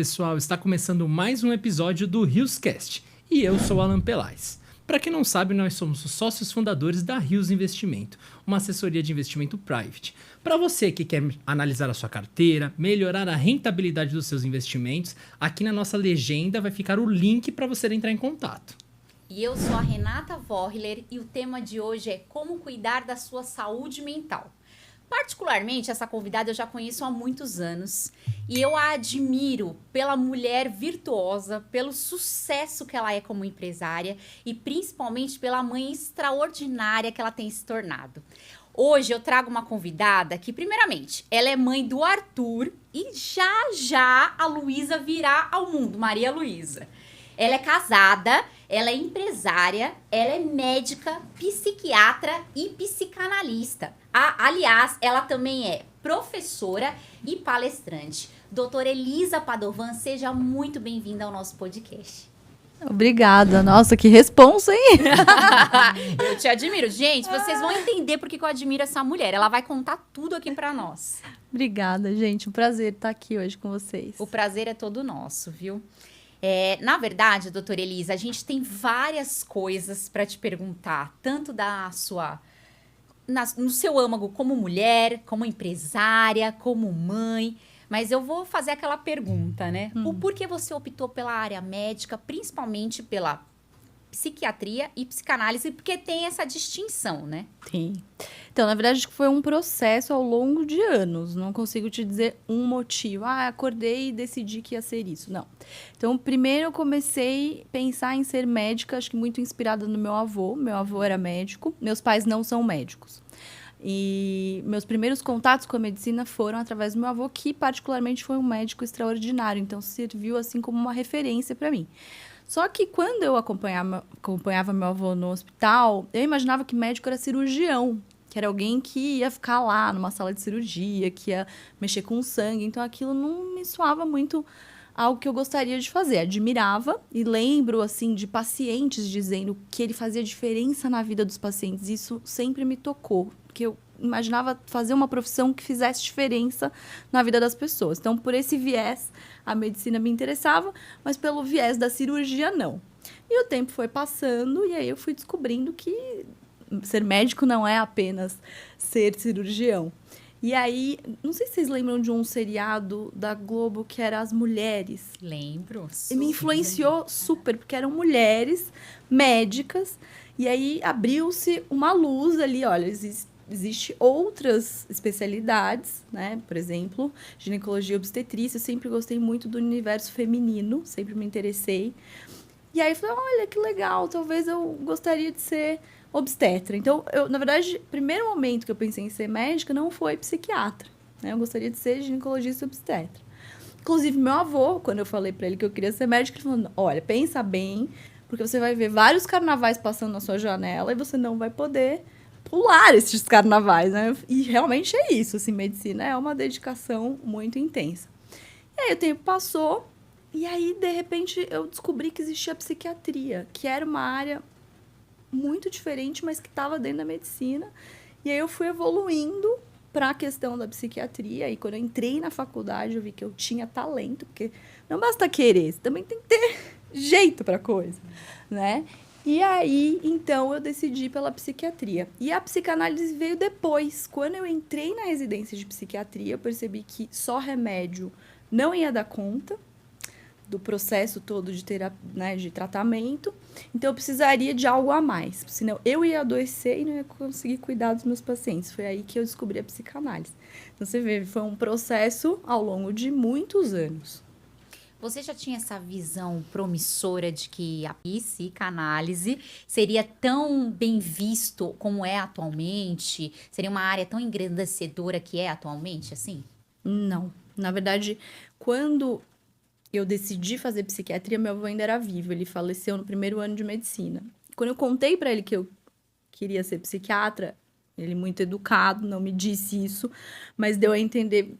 pessoal, está começando mais um episódio do RiosCast e eu sou Alan Pelais. Para quem não sabe, nós somos os sócios fundadores da Rios Investimento, uma assessoria de investimento private. Para você que quer analisar a sua carteira, melhorar a rentabilidade dos seus investimentos, aqui na nossa legenda vai ficar o link para você entrar em contato. E eu sou a Renata Vorler e o tema de hoje é como cuidar da sua saúde mental. Particularmente, essa convidada eu já conheço há muitos anos e eu a admiro pela mulher virtuosa, pelo sucesso que ela é como empresária e principalmente pela mãe extraordinária que ela tem se tornado. Hoje eu trago uma convidada que, primeiramente, ela é mãe do Arthur e já a Luísa virá ao mundo, Maria Luísa. Ela é casada, ela é empresária, ela é médica, psiquiatra e psicanalista. Aliás, ela também é professora e palestrante. Doutora Elisa Padovan, seja muito bem-vinda ao nosso podcast. Obrigada. Nossa, que responsa, hein? Eu te admiro. Gente, vocês vão entender por que eu admiro essa mulher. Ela vai contar tudo aqui pra nós. Obrigada, gente. Um prazer estar aqui hoje com vocês. O prazer é todo nosso, viu? Na verdade, doutora Elisa, a gente tem várias coisas para te perguntar, tanto no seu âmago como mulher, como empresária, como mãe, mas eu vou fazer aquela pergunta, né? O porquê você optou pela área médica, principalmente pela psiquiatria e psicanálise, porque tem essa distinção, né? Tem. Então, na verdade, foi um processo ao longo de anos. Não consigo te dizer um motivo. Acordei e decidi que ia ser isso. Não. Então, primeiro eu comecei a pensar em ser médica, acho que muito inspirada no meu avô. Meu avô era médico. Meus pais não são médicos. E meus primeiros contatos com a medicina foram através do meu avô, que particularmente foi um médico extraordinário. Então, serviu assim como uma referência para mim. Só que quando eu acompanhava meu avô no hospital, eu imaginava que médico era cirurgião, que era alguém que ia ficar lá numa sala de cirurgia, que ia mexer com sangue. Então, aquilo não me soava muito algo que eu gostaria de fazer. Admirava e lembro, assim, de pacientes dizendo que ele fazia diferença na vida dos pacientes. Isso sempre me tocou, porque eu imaginava fazer uma profissão que fizesse diferença na vida das pessoas. Então, por esse viés, a medicina me interessava, mas pelo viés da cirurgia, não. E o tempo foi passando e aí eu fui descobrindo que ser médico não é apenas ser cirurgião. E aí, não sei se vocês lembram de um seriado da Globo que era As Mulheres. Lembro. E me influenciou super, porque eram mulheres médicas. E aí abriu-se uma luz ali, olha, existe outras especialidades, né? Por exemplo, ginecologia e obstetrícia. Eu sempre gostei muito do universo feminino, sempre me interessei. E aí eu falei, olha, que legal, talvez eu gostaria de ser obstetra. Então, na verdade, o primeiro momento que eu pensei em ser médica não foi psiquiatra, né? Eu gostaria de ser ginecologista e obstetra. Inclusive, meu avô, quando eu falei para ele que eu queria ser médica, ele falou, olha, pensa bem, porque você vai ver vários carnavais passando na sua janela e você não vai poder pular esses carnavais, né? E realmente é isso, assim, medicina é uma dedicação muito intensa. E aí o tempo passou e aí, de repente, eu descobri que existia a psiquiatria, que era uma área muito diferente, mas que estava dentro da medicina. E aí eu fui evoluindo para a questão da psiquiatria. E quando eu entrei na faculdade, eu vi que eu tinha talento, porque não basta querer, você também tem que ter jeito para coisa, né? E aí, então, eu decidi pela psiquiatria. E a psicanálise veio depois. Quando eu entrei na residência de psiquiatria, eu percebi que só remédio não ia dar conta do processo todo de terapia, né, de tratamento. Então, eu precisaria de algo a mais. Senão, eu ia adoecer e não ia conseguir cuidar dos meus pacientes. Foi aí que eu descobri a psicanálise. Então, você vê, foi um processo ao longo de muitos anos. Você já tinha essa visão promissora de que a psicanálise seria tão bem visto como é atualmente? Seria uma área tão engrandecedora que é atualmente, assim? Não. Na verdade, quando eu decidi fazer psiquiatria, meu avô ainda era vivo. Ele faleceu no primeiro ano de medicina. Quando eu contei para ele que eu queria ser psiquiatra, ele muito educado, não me disse isso, mas deu a entender,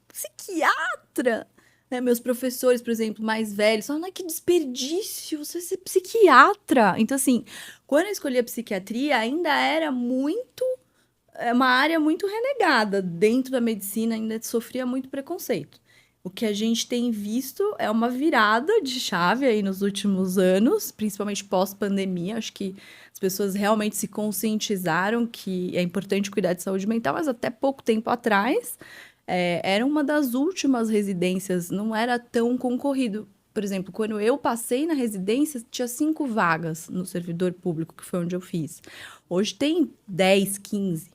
psiquiatra? Né, meus professores, por exemplo, mais velhos, falaram, ai, que desperdício, você ser psiquiatra. Então, assim, quando eu escolhi a psiquiatria, ainda era uma área muito renegada. Dentro da medicina, ainda sofria muito preconceito. O que a gente tem visto é uma virada de chave aí nos últimos anos, principalmente pós-pandemia. Acho que as pessoas realmente se conscientizaram que é importante cuidar de saúde mental, mas até pouco tempo atrás era uma das últimas residências, não era tão concorrido. Por exemplo, quando eu passei na residência, tinha 5 vagas no servidor público, que foi onde eu fiz. Hoje tem 10, 15.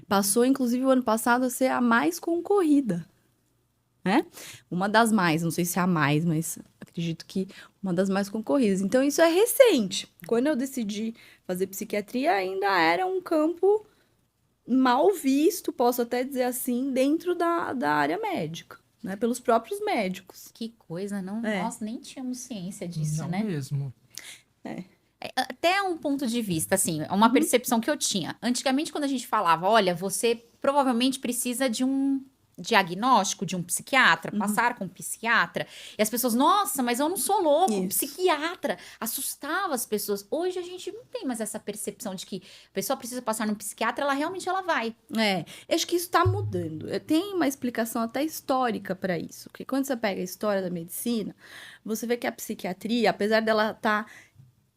Passou, inclusive, o ano passado a ser a mais concorrida, né? Uma das mais, não sei se é a mais, mas acredito que uma das mais concorridas. Então, isso é recente. Quando eu decidi fazer psiquiatria, ainda era um campo mal visto, posso até dizer assim, dentro da área médica, né? Pelos próprios médicos. Que coisa, não? É. Nós nem tínhamos ciência disso, Não né? mesmo. Até um ponto de vista, assim, uma percepção que eu tinha. Antigamente, quando a gente falava, olha, você provavelmente precisa de um diagnóstico de um psiquiatra, passar com um psiquiatra, e as pessoas, nossa, mas eu não sou louco, Isso. psiquiatra, assustava as pessoas. Hoje a gente não tem mais essa percepção de que a pessoa precisa passar num psiquiatra, ela realmente ela vai. Acho que isso está mudando. Tem uma explicação até histórica para isso. Porque quando você pega a história da medicina, você vê que a psiquiatria, apesar dela estar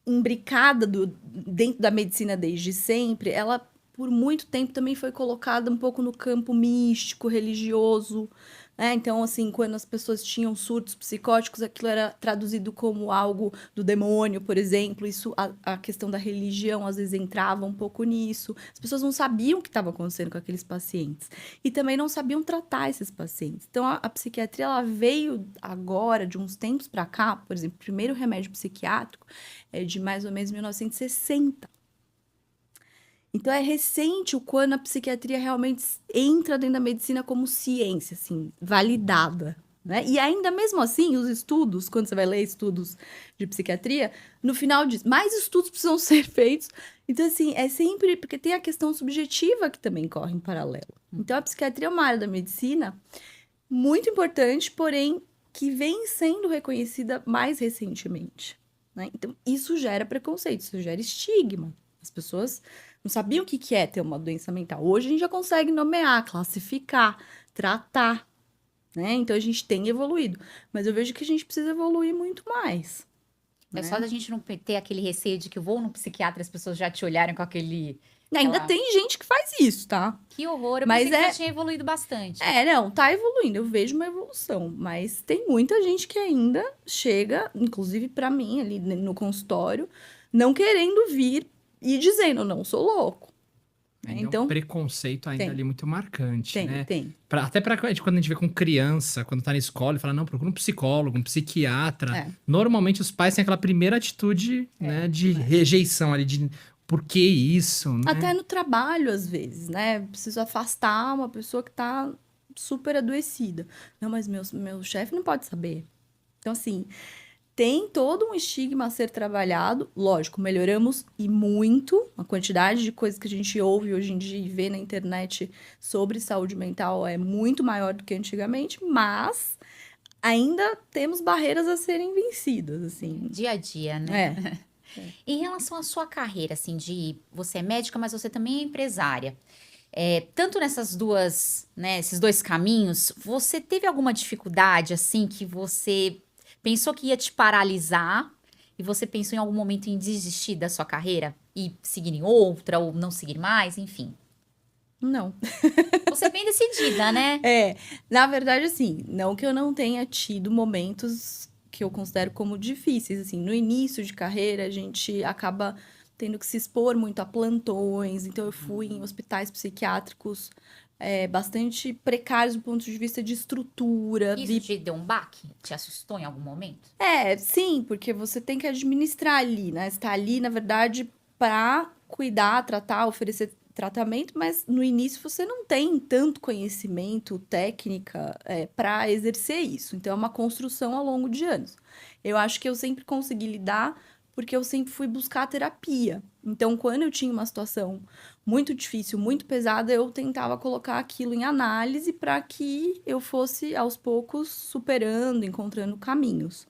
imbricada dentro da medicina desde sempre, ela, por muito tempo, também foi colocada um pouco no campo místico, religioso, né? Então, assim, quando as pessoas tinham surtos psicóticos, aquilo era traduzido como algo do demônio, por exemplo. Isso, a questão da religião, às vezes, entrava um pouco nisso. As pessoas não sabiam o que estava acontecendo com aqueles pacientes. E também não sabiam tratar esses pacientes. Então, a psiquiatria, ela veio agora, de uns tempos para cá, por exemplo, o primeiro remédio psiquiátrico é de mais ou menos 1960. Então, é recente o quando a psiquiatria realmente entra dentro da medicina como ciência, assim, validada, né? E ainda mesmo assim, os estudos, quando você vai ler estudos de psiquiatria, no final diz, mais estudos precisam ser feitos. Então, assim, é sempre... Porque tem a questão subjetiva que também corre em paralelo. Então, a psiquiatria é uma área da medicina muito importante, porém, que vem sendo reconhecida mais recentemente, né? Então, isso gera preconceito, isso gera estigma. As pessoas não sabiam o que é ter uma doença mental. Hoje a gente já consegue nomear, classificar, tratar, né? Então a gente tem evoluído. Mas eu vejo que a gente precisa evoluir muito mais. É né? só da gente não ter aquele receio de que eu vou no psiquiatra e as pessoas já te olharem com aquele... Ainda Aquela- tem gente que faz isso, tá? Que horror, eu Mas pensei que é- já tinha evoluído bastante. Não, tá evoluindo. Eu vejo uma evolução. Mas tem muita gente que ainda chega, inclusive pra mim, ali no consultório, não querendo vir e dizendo, não, sou louco. Ainda Então, é um preconceito ainda tem. ali muito marcante, né? Tem. Até pra quando a gente vê com criança, quando tá na escola, e fala, não, procura um psicólogo, um psiquiatra. É. Normalmente os pais têm aquela primeira atitude, né, de rejeição ali, de por que isso, né? Até no trabalho, às vezes, né? Preciso afastar uma pessoa que tá super adoecida. Não, mas meu chefe não pode saber. Então, assim, tem todo um estigma a ser trabalhado. Lógico, melhoramos e muito. A quantidade de coisas que a gente ouve hoje em dia e vê na internet sobre saúde mental é muito maior do que antigamente, mas ainda temos barreiras a serem vencidas, assim. Dia a dia, né? É. Em relação à sua carreira, assim, de você é médica, mas você também é empresária. Tanto nessas duas, né, esses dois caminhos, você teve alguma dificuldade, assim, que você pensou que ia te paralisar e você pensou em algum momento em desistir da sua carreira e seguir em outra ou não seguir mais, enfim? Não. Você é bem decidida, né? Na verdade, assim, não que eu não tenha tido momentos que eu considero como difíceis, assim, no início de carreira a gente acaba tendo que se expor muito a plantões, então eu fui em hospitais psiquiátricos bastante precários do ponto de vista de estrutura. Isso te deu um baque? Te assustou em algum momento? Sim, porque você tem que administrar ali, né? Você tá ali, na verdade, para cuidar, tratar, oferecer tratamento, mas no início você não tem tanto conhecimento, técnica, para exercer isso. Então, é uma construção ao longo de anos. Eu acho que eu sempre consegui lidar porque eu sempre fui buscar terapia. Então, quando eu tinha uma situação muito difícil, muito pesada, eu tentava colocar aquilo em análise para que eu fosse, aos poucos, superando, encontrando caminhos.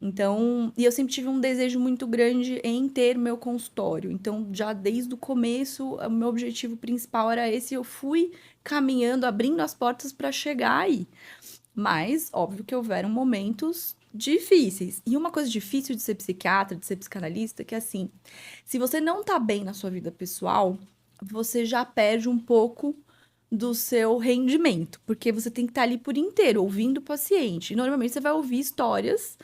Então, e eu sempre tive um desejo muito grande em ter meu consultório. Então, já desde o começo, o meu objetivo principal era esse. Eu fui caminhando, abrindo as portas para chegar aí. Mas, óbvio que houveram momentos difíceis. E uma coisa difícil de ser psiquiatra, de ser psicanalista, que é assim, se você não tá bem na sua vida pessoal, você já perde um pouco do seu rendimento, porque você tem que estar ali por inteiro, ouvindo o paciente. E normalmente você vai ouvir histórias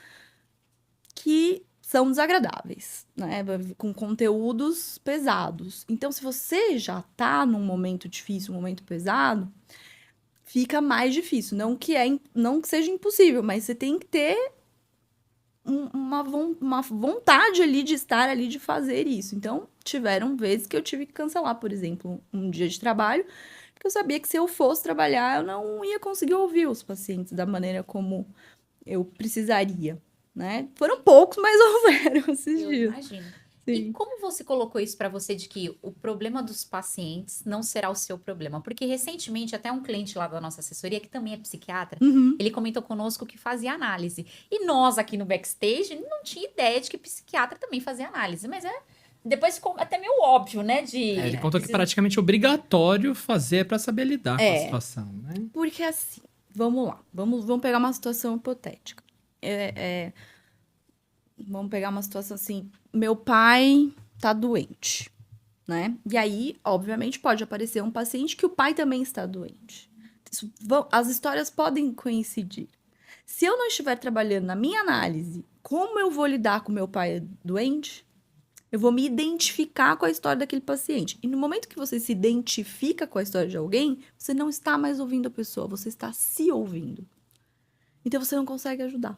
que são desagradáveis, né? Com conteúdos pesados. Então, se você já tá num momento difícil, um momento pesado, fica mais difícil. Não que seja impossível, mas você tem que ter uma vontade ali de estar ali, de fazer isso. Então, tiveram vezes que eu tive que cancelar, por exemplo, um dia de trabalho, porque eu sabia que se eu fosse trabalhar, eu não ia conseguir ouvir os pacientes da maneira como eu precisaria, né? Foram poucos, mas houveram esses Eu dias. imagino. Sim. E como você colocou isso pra você de que o problema dos pacientes não será o seu problema? Porque recentemente, até um cliente lá da nossa assessoria, que também é psiquiatra, Uhum. ele comentou conosco que fazia análise. E nós aqui no backstage não tinha ideia de que psiquiatra também fazia análise. Mas depois ficou até meio óbvio, né? Ele contou que é praticamente obrigatório fazer pra saber lidar com a situação, né? Porque assim, vamos lá. Vamos pegar uma situação hipotética. Vamos pegar uma situação assim, meu pai tá doente, né? E aí, obviamente, pode aparecer um paciente que o pai também está doente. As histórias podem coincidir. Se eu não estiver trabalhando na minha análise, como eu vou lidar com meu pai doente? Eu vou me identificar com a história daquele paciente. E no momento que você se identifica com a história de alguém, você não está mais ouvindo a pessoa, você está se ouvindo. Então, você não consegue ajudar.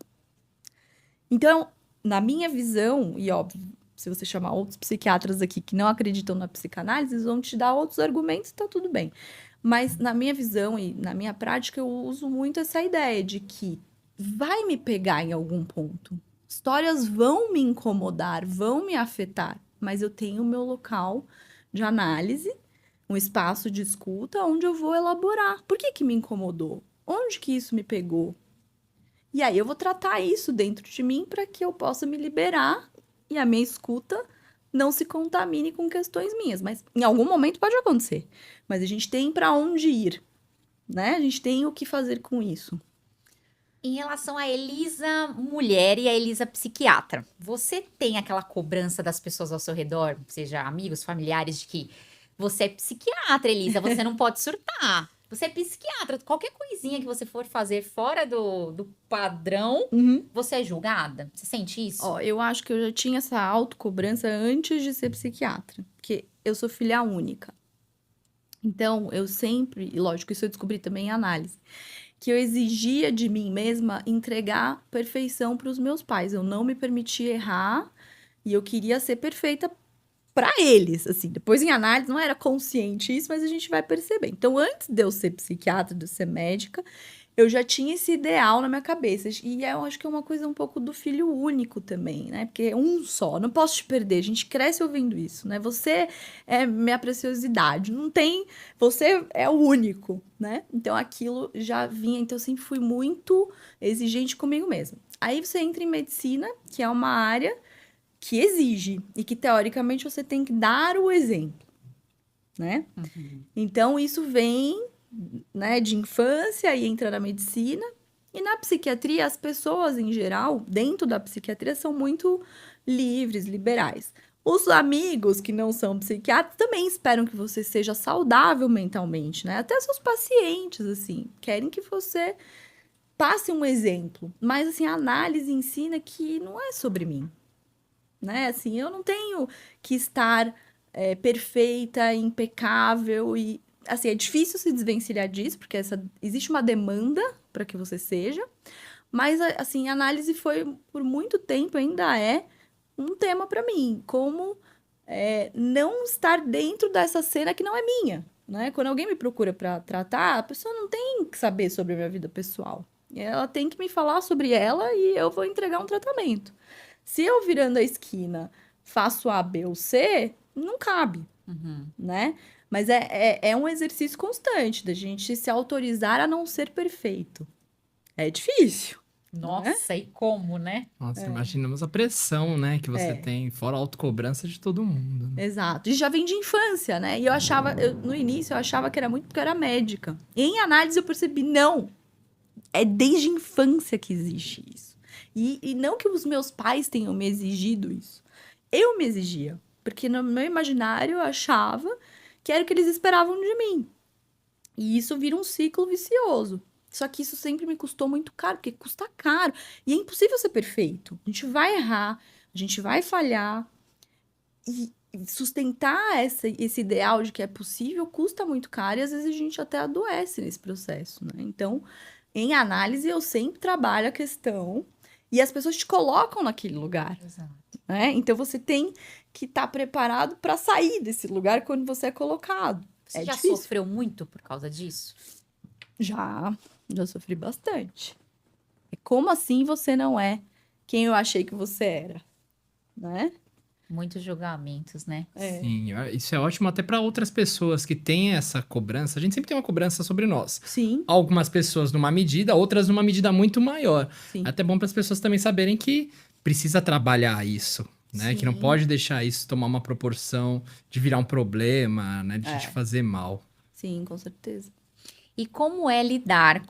Então, na minha visão, e óbvio, se você chamar outros psiquiatras aqui que não acreditam na psicanálise, eles vão te dar outros argumentos, tá tudo bem. Mas na minha visão e na minha prática, eu uso muito essa ideia de que vai me pegar em algum ponto. Histórias vão me incomodar, vão me afetar, mas eu tenho o meu local de análise, um espaço de escuta onde eu vou elaborar. Por que me incomodou? Onde que isso me pegou? E aí eu vou tratar isso dentro de mim para que eu possa me liberar e a minha escuta não se contamine com questões minhas. Mas em algum momento pode acontecer. Mas a gente tem para onde ir, né? A gente tem o que fazer com isso. Em relação à Elisa mulher e a Elisa psiquiatra, você tem aquela cobrança das pessoas ao seu redor, seja amigos, familiares, de que você é psiquiatra, Elisa, você não pode surtar. Você é psiquiatra, qualquer coisinha que você for fazer fora do padrão, você é julgada? Você sente isso? Ó, eu acho que eu já tinha essa autocobrança antes de ser psiquiatra, porque eu sou filha única. Então, eu sempre, e lógico, isso eu descobri também em análise, que eu exigia de mim mesma entregar perfeição para os meus pais. Eu não me permitia errar e eu queria ser perfeita para eles, assim. Depois em análise não era consciente isso, mas a gente vai perceber. Então, antes de eu ser psiquiatra, de eu ser médica, eu já tinha esse ideal na minha cabeça. E eu acho que é uma coisa um pouco do filho único também, né? Porque é um só, não posso te perder. A gente cresce ouvindo isso, né? Você é minha preciosidade, não tem... Você é o único, né? Então, aquilo já vinha... Então, eu sempre fui muito exigente comigo mesma. Aí, você entra em medicina, que é uma área que exige e que, teoricamente, você tem que dar o exemplo, né? Então, isso vem, né, de infância e entra na medicina. E na psiquiatria, as pessoas, em geral, dentro da psiquiatria, são muito livres, liberais. Os amigos que não são psiquiatras também esperam que você seja saudável mentalmente, né? Até seus pacientes, assim, querem que você passe um exemplo. Mas, assim, a análise ensina que não é sobre mim, né? Assim, eu não tenho que estar perfeita, impecável e... Assim, é difícil se desvencilhar disso, porque existe uma demanda para que você seja. Mas, assim, a análise foi, por muito tempo, ainda é um tema para mim. Como não estar dentro dessa cena que não é minha, né? Quando alguém me procura para tratar, a pessoa não tem que saber sobre a minha vida pessoal. Ela tem que me falar sobre ela e eu vou entregar um tratamento. Se eu, virando a esquina, faço A, B ou C, não cabe, né? Mas é um exercício constante da gente se autorizar a não ser perfeito. É difícil. Nossa, e como, né? Nossa, imaginamos a pressão, né, que você tem, fora a autocobrança de todo mundo. Né? Exato. E já vem de infância, né? E eu achava, no início, eu achava que era muito porque eu era médica. E em análise eu percebi, não. é desde a infância que existe isso. E não que os meus pais tenham me exigido isso. Eu me exigia. Porque no meu imaginário eu achava que era o que eles esperavam de mim. E isso vira um ciclo vicioso. Só que isso sempre me custou muito caro, porque custa caro. E é impossível ser perfeito. A gente vai errar, a gente vai falhar. E sustentar esse ideal de que é possível custa muito caro e às vezes a gente até adoece nesse processo, né? Então, em análise, eu sempre trabalho a questão e as pessoas te colocam naquele lugar, Exato. né? Então, você tem que estar preparado para sair desse lugar quando você é colocado. Você É já difícil. sofreu muito por causa disso? Já sofri bastante. É como assim você não é quem eu achei que você era, né? Muitos julgamentos, né? É. Sim, isso é ótimo até para outras pessoas que têm essa cobrança. A gente sempre tem uma cobrança sobre nós. Sim, Algumas pessoas numa medida, outras numa medida muito maior. sim. É até bom para as pessoas também saberem que precisa trabalhar isso, né? Que não Sim. pode deixar isso tomar uma proporção de virar um problema, né? De te fazer mal. Sim, com certeza. E como é lidar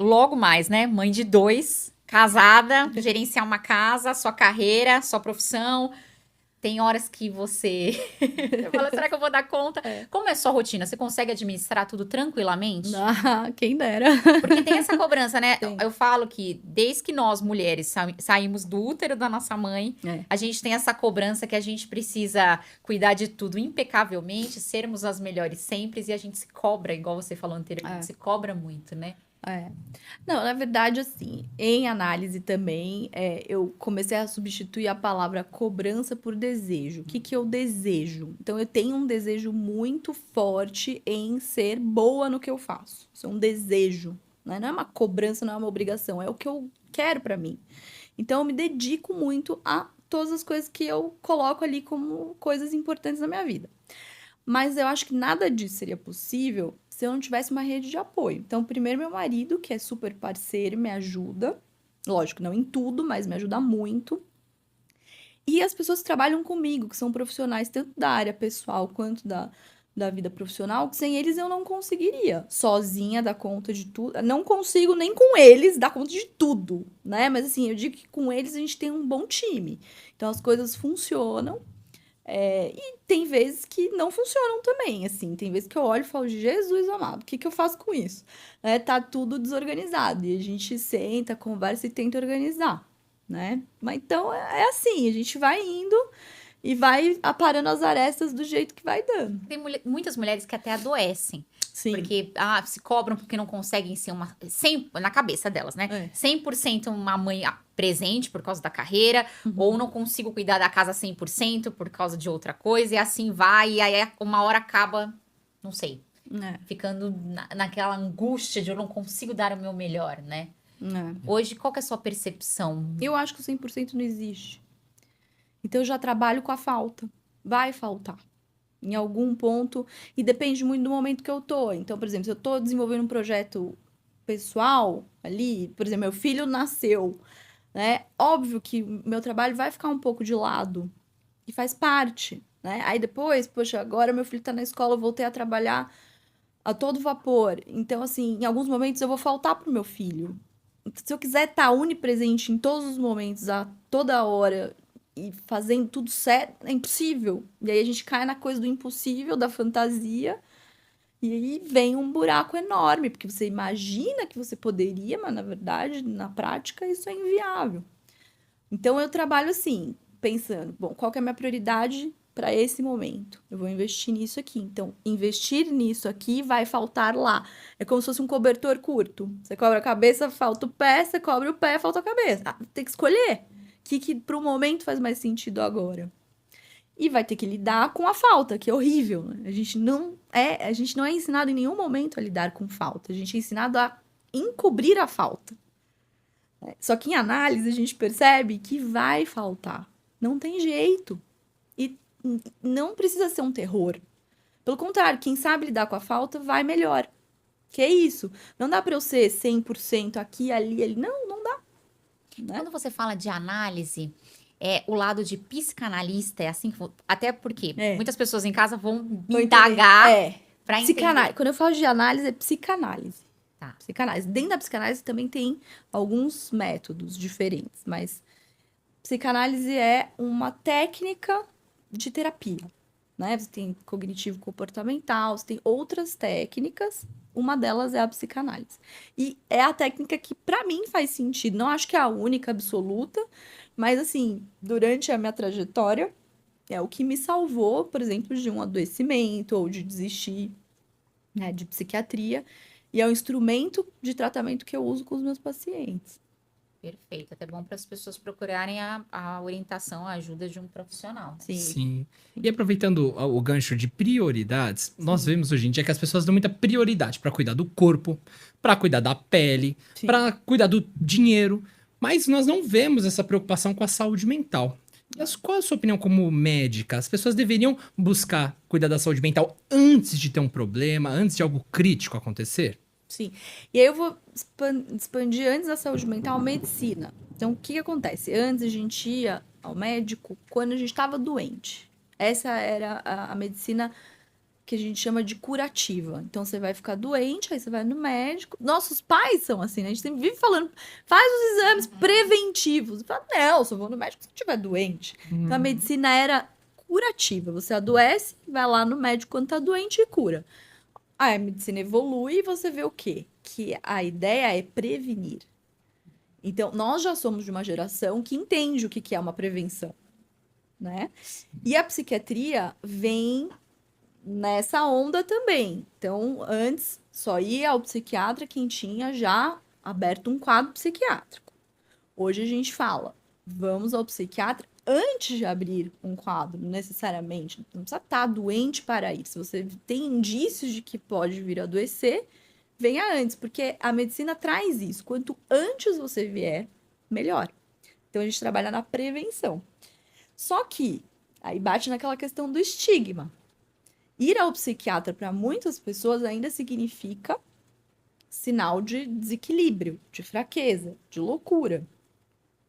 logo mais, né? Mãe de 2, casada, gerenciar uma casa, sua carreira, sua profissão. Tem horas que você fala, será que eu vou dar conta? Como é sua rotina? Você consegue administrar tudo tranquilamente? Ah, quem dera. Porque tem essa cobrança, né? Tem. Eu falo que desde que nós, mulheres, saímos do útero da nossa mãe, a gente tem essa cobrança que a gente precisa cuidar de tudo impecavelmente, sermos as melhores sempre, e a gente se cobra, igual você falou anteriormente, se cobra muito, né? É. Não, na verdade, assim, em análise também, eu comecei a substituir a palavra cobrança por desejo. O que que eu desejo? Então, eu tenho um desejo muito forte em ser boa no que eu faço. Isso é um desejo, né? Não é uma cobrança, não é uma obrigação, é o que eu quero pra mim. Então, eu me dedico muito a todas as coisas que eu coloco ali como coisas importantes na minha vida. Mas eu acho que nada disso seria possível se eu não tivesse uma rede de apoio. Então, primeiro, meu marido, que é super parceiro, me ajuda. Lógico, não em tudo, mas me ajuda muito. E as pessoas que trabalham comigo, que são profissionais tanto da área pessoal quanto da vida profissional, que sem eles eu não conseguiria sozinha dar conta de tudo. Não consigo nem com eles dar conta de tudo, né? Mas assim, eu digo que com eles a gente tem um bom time. Então, as coisas funcionam. E tem vezes que não funcionam também, assim. Tem vezes que eu olho e falo, Jesus amado, o que eu faço com isso? Tá tudo desorganizado. E a gente senta, conversa e tenta organizar, né? Mas então, é assim, a gente vai indo e vai aparando as arestas do jeito que vai dando. Tem muitas mulheres que até adoecem. Sim. Porque se cobram porque não conseguem ser uma... 100, na cabeça delas, né? 100% uma mãe presente por causa da carreira, ou não consigo cuidar da casa 100% por causa de outra coisa, e assim vai, e aí uma hora acaba, não sei, ficando naquela angústia de eu não consigo dar o meu melhor, né? Hoje, qual que é a sua percepção? Eu acho que o 100% não existe. Então, eu já trabalho com a falta. Vai faltar. Em algum ponto, e depende muito do momento que eu tô. Então, por exemplo, se eu tô desenvolvendo um projeto pessoal ali, por exemplo, meu filho nasceu, né? Óbvio que meu trabalho vai ficar um pouco de lado, e faz parte, né? Aí depois, poxa, agora meu filho tá na escola, eu voltei a trabalhar a todo vapor. Então, assim, em alguns momentos eu vou faltar pro meu filho. Se eu quiser estar onipresente em todos os momentos, a toda hora, e fazendo tudo certo, é impossível. E aí a gente cai na coisa do impossível, da fantasia, e aí vem um buraco enorme, porque você imagina que você poderia, mas na verdade, na prática, isso é inviável. Então eu trabalho assim, pensando, bom, qual que é a minha prioridade para esse momento? Eu vou investir nisso aqui. Então, investir nisso aqui vai faltar lá. É como se fosse um cobertor curto. Você cobre a cabeça, falta o pé, você cobre o pé, falta a cabeça. Tem que escolher. Que para o momento faz mais sentido agora. E vai ter que lidar com a falta, que é horrível. Né? A gente não é ensinado em nenhum momento a lidar com falta. A gente é ensinado a encobrir a falta. Só que em análise a gente percebe que vai faltar. Não tem jeito. E não precisa ser um terror. Pelo contrário, quem sabe lidar com a falta vai melhor. Que é isso. Não dá para eu ser 100% aqui, ali. Não dá. Né? Quando você fala de análise, o lado de psicanalista é assim, até porque muitas pessoas em casa vão indagar para entender. Quando eu falo de análise, é psicanálise. Tá. Psicanálise. Dentro da psicanálise também tem alguns métodos diferentes, mas psicanálise é uma técnica de terapia, né? Você tem cognitivo-comportamental, você tem outras técnicas, uma delas é a psicanálise. E é a técnica que, para mim, faz sentido. Não acho que é a única absoluta, mas, assim, durante a minha trajetória, é o que me salvou, por exemplo, de um adoecimento ou de desistir, né, de psiquiatria. E é um instrumento de tratamento que eu uso com os meus pacientes. Perfeito. Até bom para as pessoas procurarem a orientação, a ajuda de um profissional. Sim. Sim. E aproveitando o gancho de prioridades, nós vemos hoje em dia que as pessoas dão muita prioridade para cuidar do corpo, para cuidar da pele, Sim. para cuidar do dinheiro, mas nós não vemos essa preocupação com a saúde mental. Qual é a sua opinião como médica? As pessoas deveriam buscar cuidar da saúde mental antes de ter um problema, antes de algo crítico acontecer? Sim. E aí eu vou expandir antes da saúde mental, a medicina. Então, o que que acontece? Antes a gente ia ao médico quando a gente estava doente. Essa era a medicina que a gente chama de curativa. Então, você vai ficar doente, aí você vai no médico. Nossos pais são assim, né? A gente sempre vive falando, faz os exames preventivos. Fala, não, só vou no médico se estiver doente. Então, a medicina era curativa. Você adoece, vai lá no médico quando tá doente e cura. Aí a medicina evolui e você vê o quê? Que a ideia é prevenir. Então, nós já somos de uma geração que entende o que que é uma prevenção, né? E a psiquiatria vem nessa onda também. Então, antes só ia ao psiquiatra quem tinha já aberto um quadro psiquiátrico. Hoje a gente fala, vamos ao psiquiatra antes de abrir um quadro, necessariamente. Não precisa estar doente para ir. Se você tem indícios de que pode vir a adoecer, venha antes, porque a medicina traz isso. Quanto antes você vier, melhor. Então a gente trabalha na prevenção. Só que aí bate naquela questão do estigma. Ir ao psiquiatra para muitas pessoas ainda significa sinal de desequilíbrio, de fraqueza, de loucura.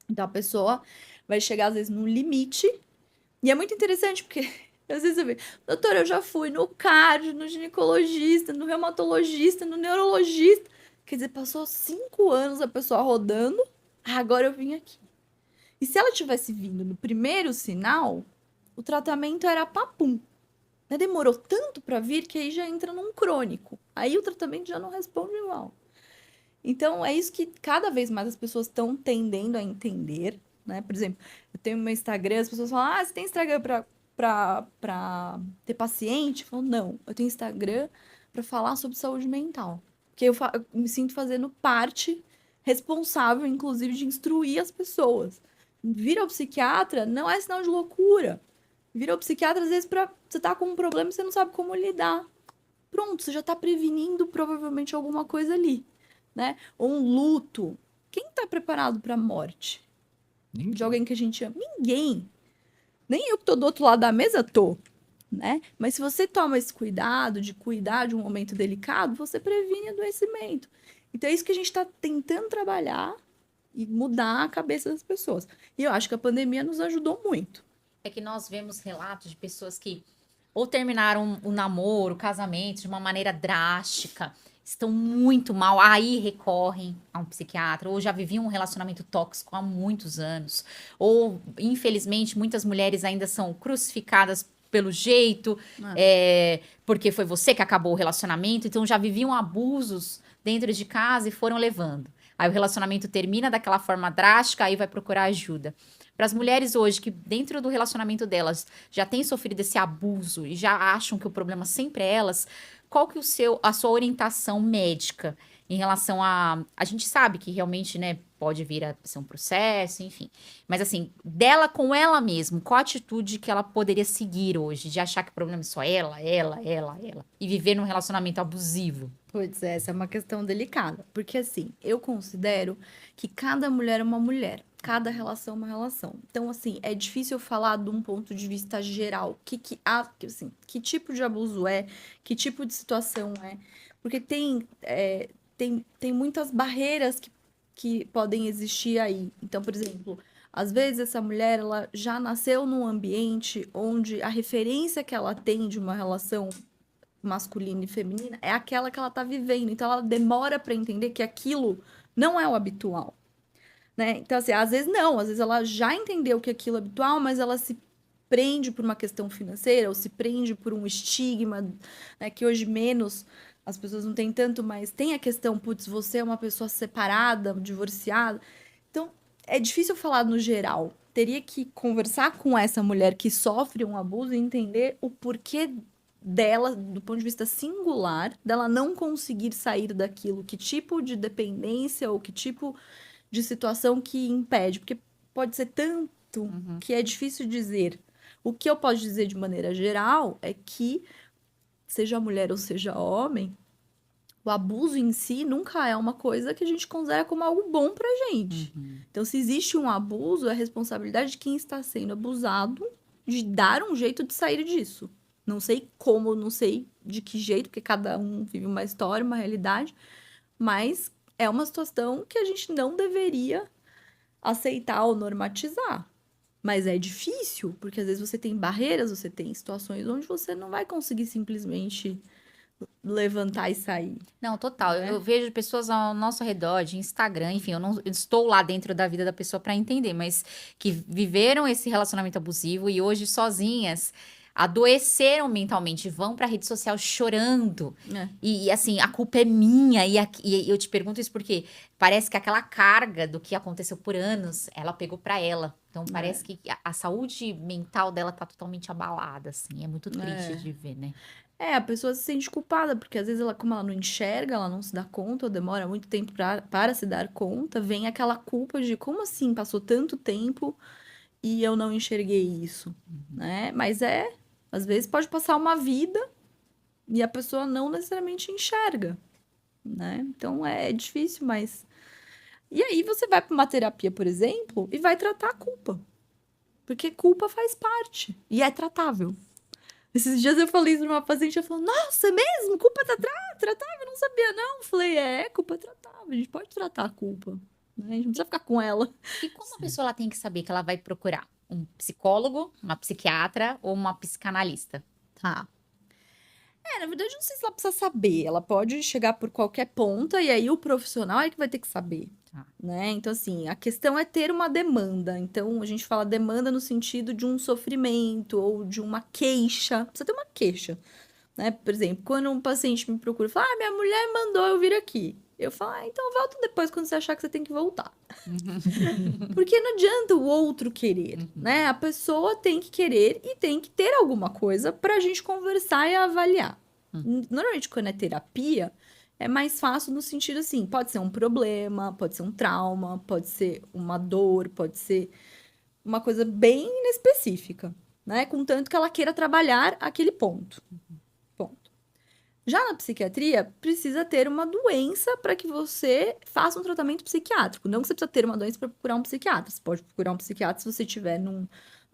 Então a pessoa vai chegar às vezes num limite. E é muito interessante porque às vezes eu vejo, doutora, eu já fui no cardio, no ginecologista, no reumatologista, no neurologista. Quer dizer, passou 5 anos a pessoa rodando, agora eu vim aqui. E se ela tivesse vindo no primeiro sinal, o tratamento era papum. Demorou tanto para vir que aí já entra num crônico. Aí o tratamento já não responde igual. Então, é isso que cada vez mais as pessoas estão tendendo a entender, né? Por exemplo, eu tenho meu Instagram, as pessoas falam, você tem Instagram pra ter paciente? Eu falo, não, eu tenho Instagram para falar sobre saúde mental. Porque eu me sinto fazendo parte responsável, inclusive, de instruir as pessoas. Vir ao psiquiatra não é sinal de loucura. Vir ao psiquiatra, às vezes, você tá com um problema e você não sabe como lidar. Pronto, você já tá prevenindo provavelmente alguma coisa ali, né? Ou um luto. Quem tá preparado pra morte? De alguém que a gente ama? Ninguém. Nem eu que tô do outro lado da mesa tô, né? Mas se você toma esse cuidado de cuidar de um momento delicado, você previne adoecimento. Então é isso que a gente tá tentando trabalhar e mudar a cabeça das pessoas. E eu acho que a pandemia nos ajudou muito. É que nós vemos relatos de pessoas que ou terminaram o namoro, o casamento de uma maneira drástica, estão muito mal, aí recorrem a um psiquiatra, ou já viviam um relacionamento tóxico há muitos anos, ou, infelizmente, muitas mulheres ainda são crucificadas pelo jeito, porque foi você que acabou o relacionamento, então já viviam abusos dentro de casa e foram levando. Aí o relacionamento termina daquela forma drástica, aí vai procurar ajuda. Para as mulheres hoje que dentro do relacionamento delas já têm sofrido esse abuso e já acham que o problema sempre é elas, qual que a sua orientação médica em relação a gente sabe que realmente, né, pode vir a ser um processo, enfim. Mas assim, dela com ela mesma, qual a atitude que ela poderia seguir hoje de achar que o problema é só ela e viver num relacionamento abusivo? Pois é, essa é uma questão delicada. Porque, assim, eu considero que cada mulher é uma mulher. Cada relação é uma relação. Então, assim, é difícil falar de um ponto de vista geral. Que tipo de abuso é? Que tipo de situação é? Porque tem muitas barreiras que podem existir aí. Então, por exemplo, às vezes essa mulher ela já nasceu num ambiente onde a referência que ela tem de uma relação masculina e feminina é aquela que ela tá vivendo. Então, ela demora para entender que aquilo não é o habitual, né? Então, assim, às vezes não. Às vezes ela já entendeu que aquilo é habitual, mas ela se prende por uma questão financeira ou se prende por um estigma, né? Que hoje menos as pessoas não têm tanto, mas tem a questão, putz, você é uma pessoa separada, divorciada. Então, é difícil falar no geral. Teria que conversar com essa mulher que sofre um abuso e entender o porquê dela, do ponto de vista singular, dela não conseguir sair daquilo, que tipo de dependência ou que tipo de situação que impede, porque pode ser tanto que é difícil dizer. O que eu posso dizer de maneira geral é que, seja mulher ou seja homem, o abuso em si nunca é uma coisa que a gente considera como algo bom pra gente. Então, se existe um abuso, é a responsabilidade de quem está sendo abusado de dar um jeito de sair disso. Não sei como, não sei de que jeito, porque cada um vive uma história, uma realidade, mas é uma situação que a gente não deveria aceitar ou normatizar. Mas é difícil, porque às vezes você tem barreiras, você tem situações onde você não vai conseguir simplesmente levantar e sair. Não, total. Eu vejo pessoas ao nosso redor, de Instagram, enfim, eu não estou lá dentro da vida da pessoa para entender, mas que viveram esse relacionamento abusivo e hoje sozinhas adoeceram mentalmente, vão pra rede social chorando. E, assim, a culpa é minha. E eu te pergunto isso porque parece que aquela carga do que aconteceu por anos, ela pegou pra ela. Então, parece que a saúde mental dela tá totalmente abalada, assim. É muito triste de ver, né? A pessoa se sente culpada, porque às vezes ela, como ela não enxerga, ela não se dá conta, ou demora muito tempo para se dar conta, vem aquela culpa de como assim passou tanto tempo e eu não enxerguei isso, né? Mas às vezes pode passar uma vida e a pessoa não necessariamente enxerga, né? Então é difícil, mas. E aí você vai para uma terapia, por exemplo, e vai tratar a culpa. Porque culpa faz parte e é tratável. Esses dias eu falei isso pra uma paciente, ela falou, nossa, é mesmo? Culpa tratável? Eu não sabia, não. Eu falei, culpa tratável, a gente pode tratar a culpa, né? A gente não precisa ficar com ela. E como a pessoa ela tem que saber que ela vai procurar um psicólogo, uma psiquiatra ou uma psicanalista? Tá. Na verdade, eu não sei se ela precisa saber. Ela pode chegar por qualquer ponta e aí o profissional é que vai ter que saber, Tá. né? Então, assim, a questão é ter uma demanda. Então, a gente fala demanda no sentido de um sofrimento ou de uma queixa. Precisa ter uma queixa, né? Por exemplo, quando um paciente me procura e fala, minha mulher mandou eu vir aqui. Eu falo, então volta depois quando você achar que você tem que voltar. Porque não adianta o outro querer, né? A pessoa tem que querer e tem que ter alguma coisa pra gente conversar e avaliar. Normalmente, quando é terapia, é mais fácil no sentido assim, pode ser um problema, pode ser um trauma, pode ser uma dor, pode ser uma coisa bem específica, né? Contanto que ela queira trabalhar aquele ponto. Ponto. Já na psiquiatria, precisa ter uma doença para que você faça um tratamento psiquiátrico. Não que você precisa ter uma doença para procurar um psiquiatra. Você pode procurar um psiquiatra se você estiver num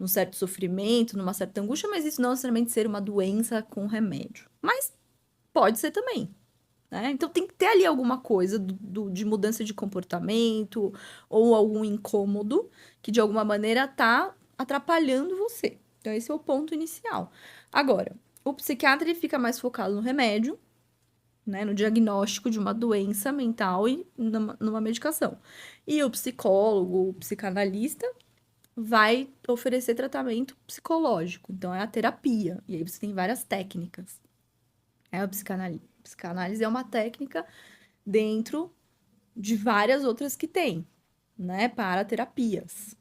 certo sofrimento, numa certa angústia, mas isso não necessariamente ser uma doença com remédio. Mas pode ser também, né? Então tem que ter ali alguma coisa de mudança de comportamento ou algum incômodo que de alguma maneira está atrapalhando você. Então esse é o ponto inicial. Agora, o psiquiatra ele fica mais focado no remédio, né, no diagnóstico de uma doença mental e numa medicação. E o psicólogo, o psicanalista, vai oferecer tratamento psicológico. Então, é a terapia. E aí você tem várias técnicas. A psicanálise é uma técnica dentro de várias outras que tem, né, para terapias.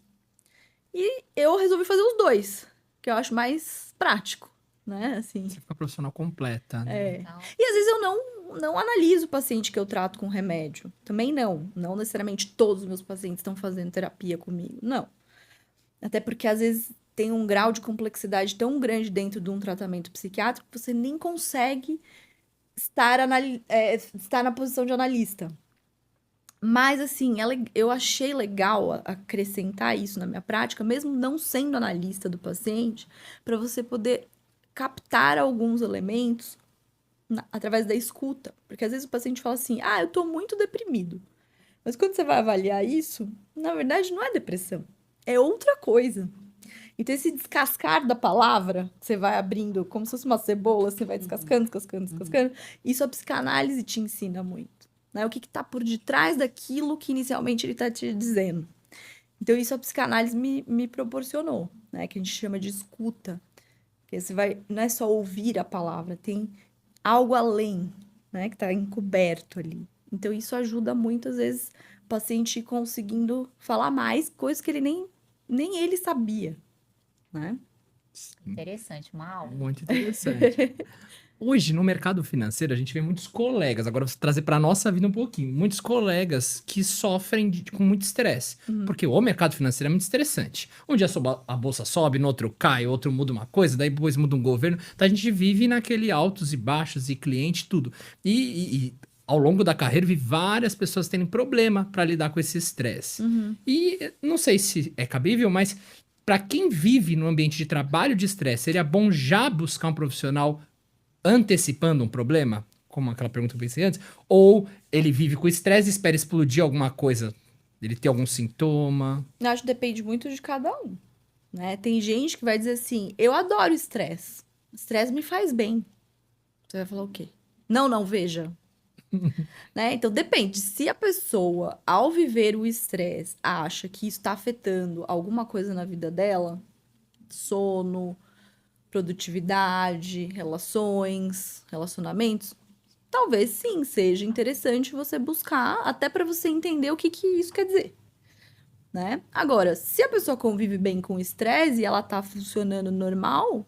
E eu resolvi fazer os dois, que eu acho mais prático, né, assim. Você fica profissional completa, né? Então, E às vezes eu não analiso o paciente que eu trato com remédio. Também não. Não necessariamente todos os meus pacientes estão fazendo terapia comigo. Não. Até porque às vezes tem um grau de complexidade tão grande dentro de um tratamento psiquiátrico que você nem consegue estar na posição de analista. Mas, assim, eu achei legal acrescentar isso na minha prática, mesmo não sendo analista do paciente, para você poder captar alguns elementos através da escuta. Porque às vezes o paciente fala assim, eu tô muito deprimido. Mas quando você vai avaliar isso, na verdade não é depressão, é outra coisa. Então, esse descascar da palavra, que você vai abrindo como se fosse uma cebola, você vai descascando, descascando, descascando, isso a psicanálise te ensina muito, né? O que tá por detrás daquilo que inicialmente ele tá te dizendo. Então, isso a psicanálise me proporcionou, né? Que a gente chama de escuta. Porque você vai, não é só ouvir a palavra, tem algo além, né? Que tá encoberto ali. Então, isso ajuda muito, às vezes, o paciente ir conseguindo falar mais coisas que ele nem ele sabia, né? Interessante, uma aula. Muito interessante. Hoje, no mercado financeiro, a gente vê muitos colegas, agora vou trazer para nossa vida um pouquinho, muitos colegas que sofrem com muito estresse. Porque o mercado financeiro é muito estressante. Um dia a bolsa sobe, no outro cai, outro muda uma coisa, daí depois muda um governo. Então a gente vive naquele altos e baixos e cliente, tudo. E ao longo da carreira, vi várias pessoas tendo problema para lidar com esse estresse. E não sei se é cabível, mas para quem vive no ambiente de trabalho de estresse, seria bom já buscar um profissional antecipando um problema? Como aquela pergunta que eu pensei antes. Ou ele vive com estresse e espera explodir alguma coisa? Ele ter algum sintoma? Eu acho que depende muito de cada um, né? Tem gente que vai dizer assim, eu adoro estresse. Estresse me faz bem. Você vai falar o quê? Não, veja. Né? Então, depende. Se a pessoa, ao viver o estresse, acha que isso está afetando alguma coisa na vida dela, sono, produtividade, relacionamentos, talvez sim seja interessante você buscar, até para você entender o que isso quer dizer, né? Agora, se a pessoa convive bem com o estresse e ela tá funcionando normal,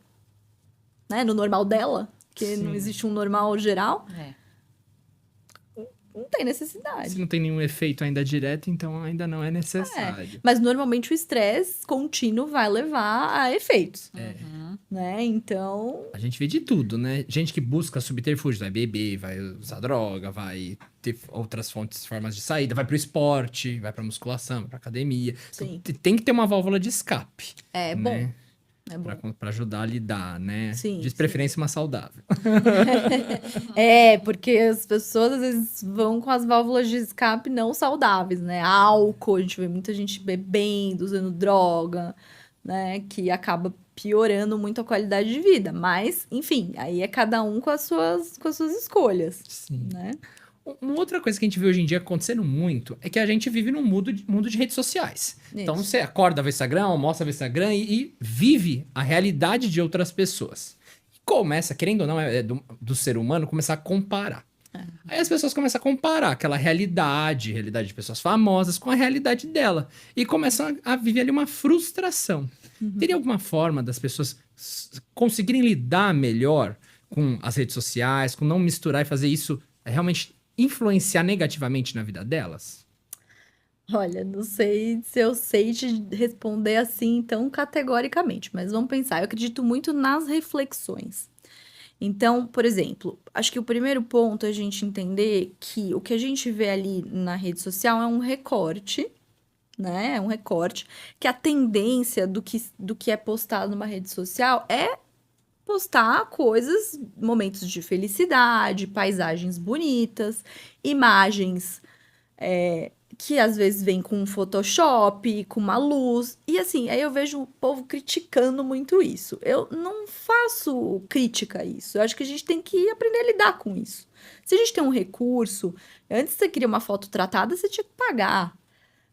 né? No normal dela, porque não Sim. existe um normal geral, É. não tem necessidade. Se não tem nenhum efeito ainda direto, então ainda não é necessário. Mas normalmente o estresse contínuo vai levar a efeitos, né? Então, A gente vê de tudo, né? Gente que busca subterfúgio, vai beber, vai usar droga, vai ter outras formas de saída, vai pro esporte, vai pra musculação, vai pra academia. Então, sim, tem que ter uma válvula de escape. é né? bom. É bom. Pra ajudar a lidar, né? Sim, De sim. preferência uma saudável. É, porque as pessoas às vezes vão com as válvulas de escape não saudáveis, né? Álcool, a gente vê muita gente bebendo, usando droga, né? Que acaba piorando muito a qualidade de vida. Mas, enfim, aí é cada um com as suas escolhas, Sim. né? Uma outra coisa que a gente vê hoje em dia acontecendo muito é que a gente vive num mundo de redes sociais. Então Isso. você acorda no Instagram, almoça no Instagram e vive a realidade de outras pessoas. E começa, querendo ou não, do ser humano, começar a comparar. Aí as pessoas começam a comparar aquela realidade de pessoas famosas com a realidade dela. E começam a viver ali uma frustração. Teria alguma forma das pessoas conseguirem lidar melhor com as redes sociais, com não misturar e fazer isso realmente influenciar negativamente na vida delas? Olha, não sei se eu sei te responder assim tão categoricamente, mas vamos pensar. Eu acredito muito nas reflexões. Então, por exemplo, acho que o primeiro ponto é a gente entender que o que a gente vê ali na rede social é um recorte, né? É um recorte, que a tendência do que é postado numa rede social é postar coisas, momentos de felicidade, paisagens bonitas, imagens que às vezes vem com um Photoshop, com uma luz. E assim, aí eu vejo o povo criticando muito isso. Eu não faço crítica a isso. Eu acho que a gente tem que aprender a lidar com isso. Se a gente tem um recurso, antes você queria uma foto tratada, você tinha que pagar,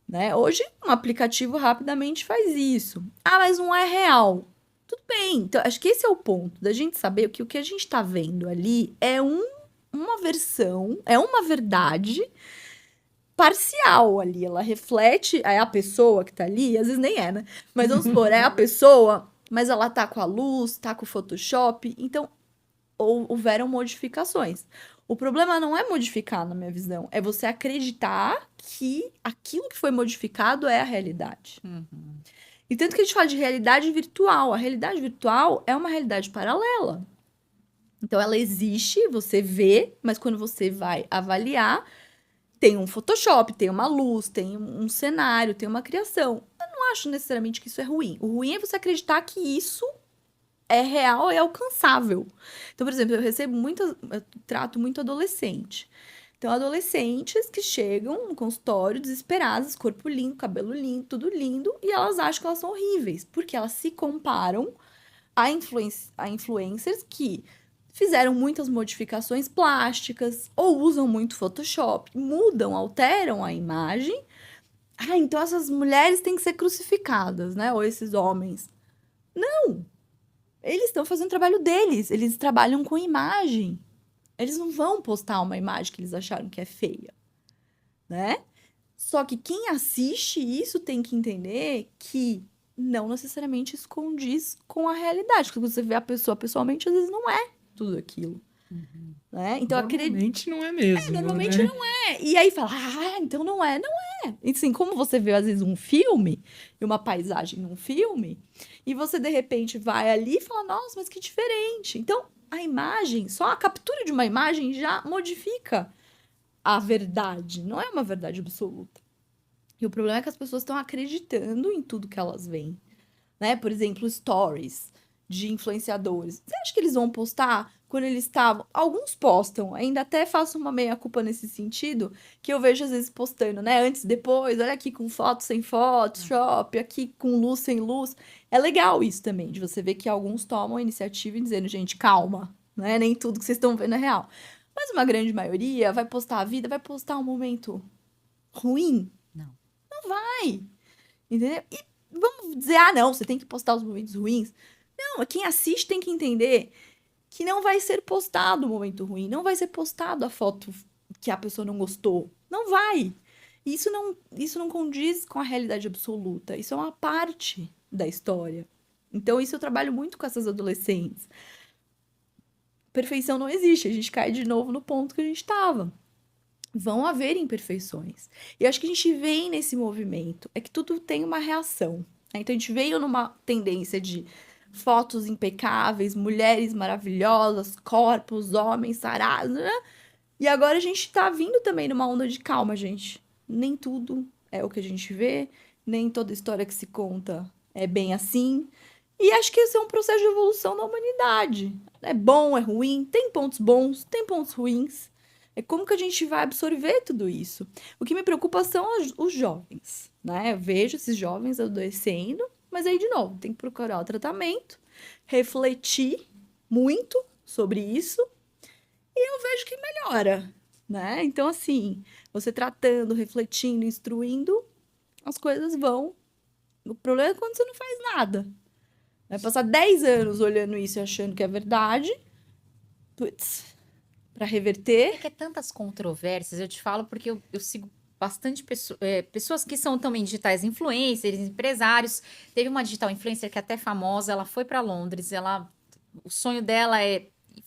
né? Hoje, um aplicativo rapidamente faz isso. Ah, mas não é real. Tudo bem. Então, acho que esse é o ponto da gente saber que o que a gente tá vendo ali é uma versão, é uma verdade parcial ali. Ela reflete, é a pessoa que tá ali, às vezes nem é, né? Mas vamos supor, é a pessoa, mas ela tá com a luz, tá com o Photoshop. Então, houveram modificações. O problema não é modificar, na minha visão, é você acreditar que aquilo que foi modificado é a realidade. E tanto que a gente fala de realidade virtual. A realidade virtual é uma realidade paralela. Então, ela existe, você vê, mas quando você vai avaliar, tem um Photoshop, tem uma luz, tem um cenário, tem uma criação. Eu não acho necessariamente que isso é ruim. O ruim é você acreditar que isso é real e é alcançável. Então, por exemplo, eu trato muito adolescente. Então, adolescentes que chegam no consultório desesperadas, corpo lindo, cabelo lindo, tudo lindo, e elas acham que elas são horríveis, porque elas se comparam a influencers que fizeram muitas modificações plásticas ou usam muito Photoshop, mudam, alteram a imagem. Ah, então essas mulheres têm que ser crucificadas, né? Ou esses homens. Não! Eles estão fazendo o trabalho deles, eles trabalham com imagem. Eles não vão postar uma imagem que eles acharam que é feia, né? Só que quem assiste isso tem que entender que não necessariamente isso condiz com a realidade. Porque você vê a pessoa pessoalmente, às vezes não é tudo aquilo, né? Então, Normalmente não é mesmo, normalmente né? não é. E aí fala, então não é, não é. E assim, como você vê, às vezes, um filme, e uma paisagem num filme, e você, de repente, vai ali e fala, nossa, mas que diferente. Então, a imagem, só a captura de uma imagem já modifica a verdade. Não é uma verdade absoluta. E o problema é que as pessoas estão acreditando em tudo que elas veem, né? Por exemplo, stories de influenciadores. Você acha que eles vão postar quando eles estavam... Alguns postam, ainda até faço uma meia-culpa nesse sentido, que eu vejo às vezes postando, né? Antes e depois, olha aqui com foto sem Photoshop, aqui com luz sem luz. É legal isso também, de você ver que alguns tomam a iniciativa e dizendo, gente, calma, né? Nem tudo que vocês estão vendo é real. Mas uma grande maioria vai postar a vida, vai postar um momento ruim. Não. Não vai. Entendeu? E vamos dizer, não, você tem que postar os momentos ruins. Não, quem assiste tem que entender que não vai ser postado o momento ruim, não vai ser postado a foto que a pessoa não gostou. Não vai. Isso não condiz com a realidade absoluta. Isso é uma parte da história. Então, isso eu trabalho muito com essas adolescentes. Perfeição não existe. A gente cai de novo no ponto que a gente estava. Vão haver imperfeições. E acho que a gente vem nesse movimento. É que tudo tem uma reação, né? Então, a gente veio numa tendência de fotos impecáveis, mulheres maravilhosas, corpos, homens sarados, né? E agora a gente tá vindo também numa onda de calma, gente. Nem tudo é o que a gente vê, nem toda história que se conta é bem assim. E acho que esse é um processo de evolução da humanidade. É bom, é ruim, tem pontos bons, tem pontos ruins. É como que a gente vai absorver tudo isso. O que me preocupa são os jovens, né? Eu vejo esses jovens adoecendo, mas aí, de novo, tem que procurar o tratamento, refletir muito sobre isso, e eu vejo que melhora, né? Então, assim, você tratando, refletindo, instruindo, as coisas vão. O problema é quando você não faz nada. Vai passar 10 anos olhando isso e achando que é verdade, putz, para reverter. É que é tantas controvérsias, eu te falo porque eu sigo bastante pessoas que são também digitais influencers, empresários. Teve uma digital influencer que é até famosa, ela foi para Londres, o sonho dela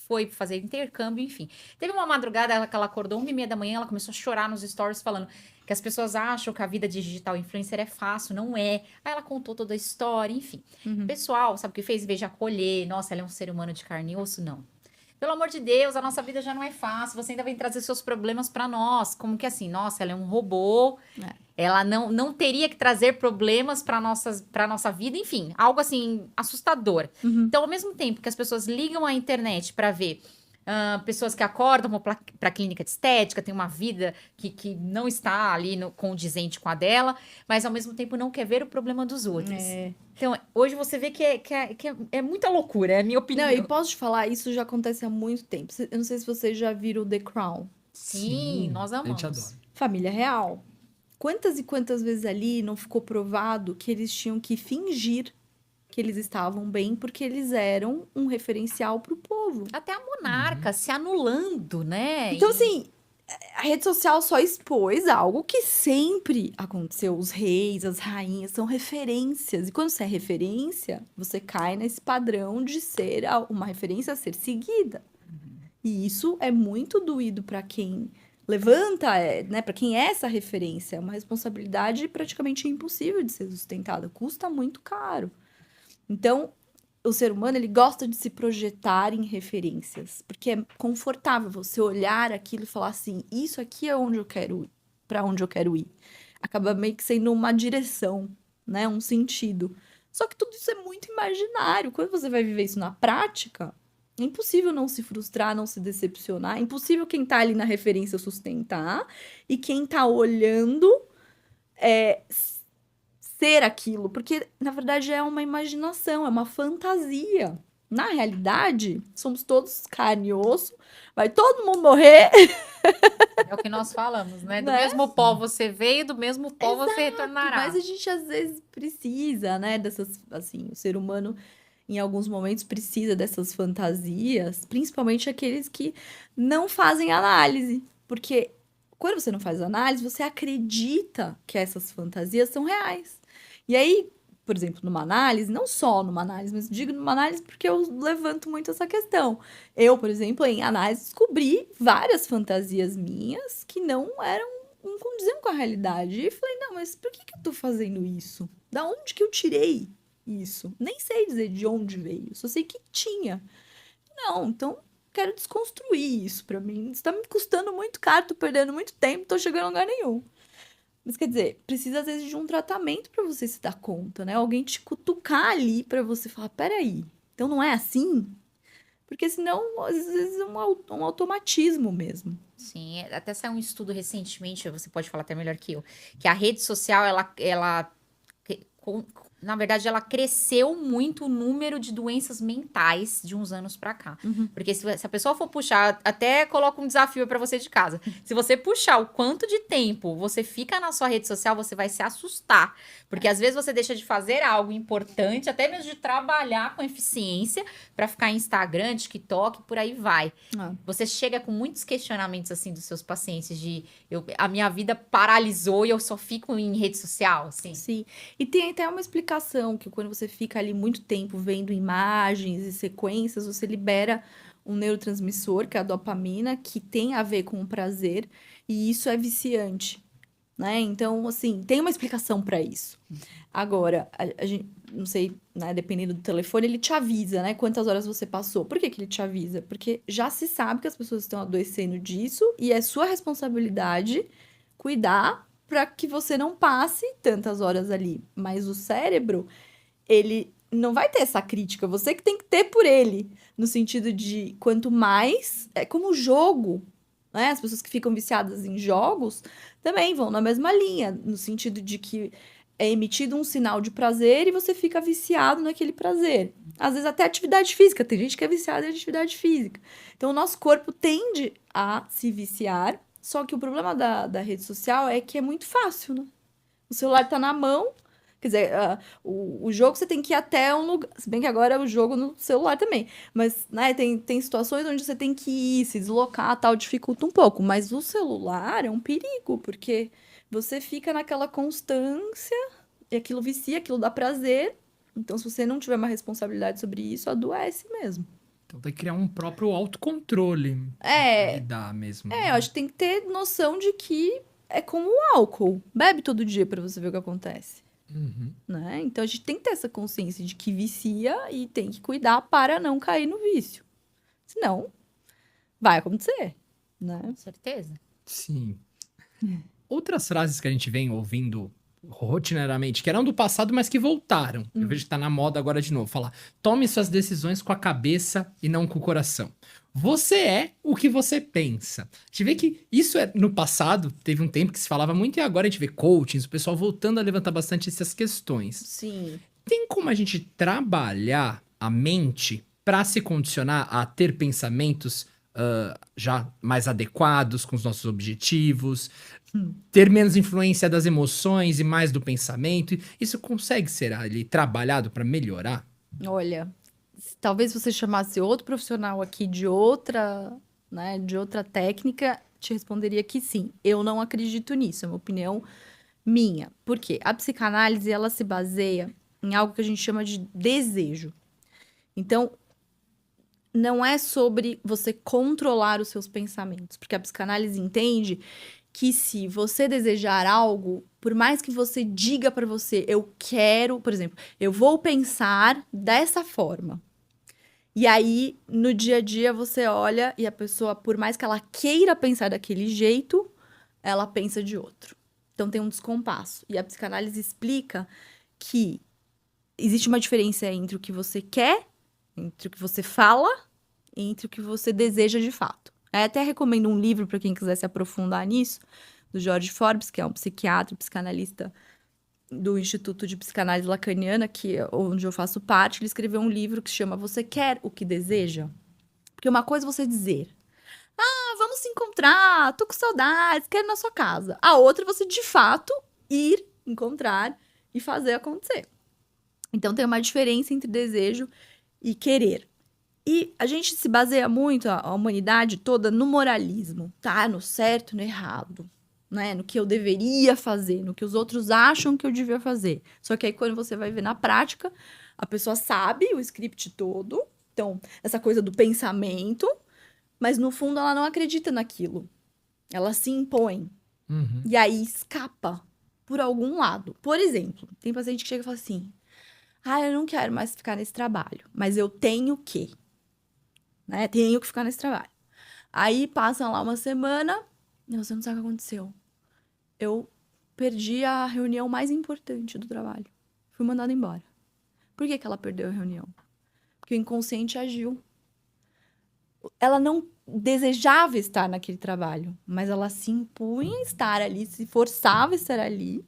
foi fazer intercâmbio, enfim. Teve uma madrugada que ela acordou 1h30 da manhã, ela começou a chorar nos stories falando que as pessoas acham que a vida de digital influencer é fácil, não é. Aí ela contou toda a história, enfim. Pessoal, sabe o que fez? Em vez de acolher, nossa, ela é um ser humano de carne e osso, não. Pelo amor de Deus, a nossa vida já não é fácil. Você ainda vem trazer seus problemas pra nós. Como que assim? Nossa, ela é um robô. É. Ela não teria que trazer problemas pra nossa vida. Enfim, algo assim, assustador. Então, ao mesmo tempo que as pessoas ligam à internet pra ver pessoas que acordam, vão pra clínica de estética, tem uma vida que não está ali condizente com a dela, mas ao mesmo tempo não quer ver o problema dos outros. É. Então, hoje você vê que é muita loucura, é a minha opinião. Não, e posso te falar, isso já acontece há muito tempo. Eu não sei se vocês já viram The Crown. Sim, nós A amamos. gente adora. Família real. Quantas e quantas vezes ali não ficou provado que eles tinham que fingir que eles estavam bem porque eles eram um referencial pro povo. Até a monarca se anulando, né? Então, assim, a rede social só expôs algo que sempre aconteceu. Os reis, as rainhas são referências. E quando você é referência, você cai nesse padrão de ser uma referência a ser seguida. E isso é muito doído para quem levanta, né? Para quem é essa referência. É uma responsabilidade praticamente impossível de ser sustentada. Custa muito caro. Então, o ser humano, ele gosta de se projetar em referências, porque é confortável você olhar aquilo e falar assim, isso aqui é onde eu quero ir, para onde eu quero ir. Acaba meio que sendo uma direção, né, um sentido. Só que tudo isso é muito imaginário. Quando você vai viver isso na prática, É impossível não se frustrar, não se decepcionar. É impossível quem tá ali na referência sustentar. E quem tá olhando ser aquilo. Porque, na verdade, é uma imaginação, é uma fantasia. Na realidade, somos todos carne e osso. Vai todo mundo morrer. É o que nós falamos, né? Do Né? mesmo pó você veio, do mesmo pó você retornará. Mas a gente, às vezes, precisa, né? Dessas, assim, o ser humano, em alguns momentos, precisa dessas fantasias. Principalmente aqueles que não fazem análise. Porque quando você não faz análise, você acredita que essas fantasias são reais. E aí, por exemplo, numa análise, não só numa análise, mas digo numa análise porque eu levanto muito essa questão. Eu, por exemplo, em análise, descobri várias fantasias minhas que não eram, não condiziam com a realidade. E falei, não, mas por que eu tô fazendo isso? Da onde que eu tirei isso? Nem sei dizer de onde veio, só sei que tinha. Não, então quero desconstruir isso pra mim. Isso tá me custando muito caro, tô perdendo muito tempo, tô chegando a lugar nenhum. Mas quer dizer, precisa às vezes de um tratamento pra você se dar conta, né? Alguém te cutucar ali pra você falar, peraí, então não é assim? Porque senão, às vezes, é um automatismo mesmo. Sim, até saiu um estudo recentemente, você pode falar até melhor que eu, que a rede social, na verdade, ela cresceu muito o número de doenças mentais de uns anos pra cá. Porque se a pessoa for puxar, até coloca um desafio pra você de casa. Se você puxar o quanto de tempo você fica na sua rede social, você vai se assustar. Porque às vezes você deixa de fazer algo importante, até mesmo de trabalhar com eficiência, pra ficar em Instagram, TikTok, por aí vai. Ah. Você chega com muitos questionamentos, assim, dos seus pacientes, a minha vida paralisou e eu só fico em rede social, assim. Sim. E tem até uma explicação que quando você fica ali muito tempo vendo imagens e sequências, você libera um neurotransmissor, que é a dopamina, que tem a ver com o prazer, e isso é viciante, né? Então, assim, tem uma explicação para isso. Agora, a gente, não sei, né, dependendo do telefone, ele te avisa, né, quantas horas você passou. Por que que ele te avisa? Porque já se sabe que as pessoas estão adoecendo disso e é sua responsabilidade cuidar para que você não passe tantas horas ali. Mas o cérebro, ele não vai ter essa crítica, você que tem que ter por ele, no sentido de quanto mais, é como o jogo, né? As pessoas que ficam viciadas em jogos também vão na mesma linha, no sentido de que é emitido um sinal de prazer e você fica viciado naquele prazer. Às vezes até atividade física, tem gente que é viciada em atividade física. Então o nosso corpo tende a se viciar. Só que o problema da rede social é que é muito fácil, né? O celular tá na mão, quer dizer, o jogo você tem que ir até um lugar. Se bem que agora é o jogo no celular também. Mas, né, tem situações onde você tem que ir, se deslocar, tal, dificulta um pouco. Mas o celular é um perigo, porque você fica naquela constância, e aquilo vicia, aquilo dá prazer. Então, se você não tiver uma responsabilidade sobre isso, adoece mesmo. Então tem que criar um próprio autocontrole. Lidar mesmo. Eu acho que tem que ter noção de que é como o álcool. Bebe todo dia pra você ver o que acontece. Uhum. Né? Então a gente tem que ter essa consciência de que vicia e tem que cuidar para não cair no vício. Senão, vai acontecer, né? Com certeza. Sim. Outras frases que a gente vem ouvindo rotineiramente, que eram do passado, mas que voltaram. Eu vejo que tá na moda agora de novo. Falar, tome suas decisões com a cabeça e não com o coração. Você é o que você pensa. A gente vê que isso é no passado, teve um tempo que se falava muito, e agora a gente vê coachings, o pessoal voltando a levantar bastante essas questões. Sim. Tem como a gente trabalhar a mente para se condicionar a ter pensamentos já mais adequados com os nossos objetivos, ter menos influência das emoções e mais do pensamento? Isso consegue ser ali trabalhado para melhorar? Olha, talvez você chamasse outro profissional aqui de outra, né, de outra técnica, te responderia que sim. Eu não acredito nisso, é uma opinião minha. Por quê? A psicanálise, ela se baseia em algo que a gente chama de desejo. Então, não é sobre você controlar os seus pensamentos, porque a psicanálise entende que se você desejar algo, por mais que você diga para você, eu quero, por exemplo, eu vou pensar dessa forma. E aí, no dia a dia, você olha e a pessoa, por mais que ela queira pensar daquele jeito, ela pensa de outro. Então, tem um descompasso. E a psicanálise explica que existe uma diferença entre o que você quer, entre o que você fala entre o que você deseja de fato. Eu até recomendo um livro para quem quiser se aprofundar nisso, do George Forbes, que é um psiquiatra, psicanalista do Instituto de Psicanálise Lacaniana, onde eu faço parte. Ele escreveu um livro que se chama Você Quer o que Deseja? Porque uma coisa é você dizer: vamos se encontrar, tô com saudades, quero ir na sua casa. A outra é você, de fato, ir encontrar e fazer acontecer. Então, tem uma diferença entre desejo e querer. E a gente se baseia muito, a humanidade toda, no moralismo, tá? No certo e no errado, né? No que eu deveria fazer, no que os outros acham que eu devia fazer. Só que aí, quando você vai ver na prática, a pessoa sabe o script todo. Então, essa coisa do pensamento, mas no fundo ela não acredita naquilo. Ela se impõe. Uhum. E aí escapa por algum lado. Por exemplo, tem paciente que chega e fala assim: eu não quero mais ficar nesse trabalho, mas eu tenho que. Né? Tenho que ficar nesse trabalho. Aí passam lá uma semana e você não sabe o que aconteceu. Eu perdi a reunião mais importante do trabalho. Fui mandada embora. Por que ela perdeu a reunião? Porque o inconsciente agiu. Ela não desejava estar naquele trabalho, mas ela se impunha a estar ali, se forçava a estar ali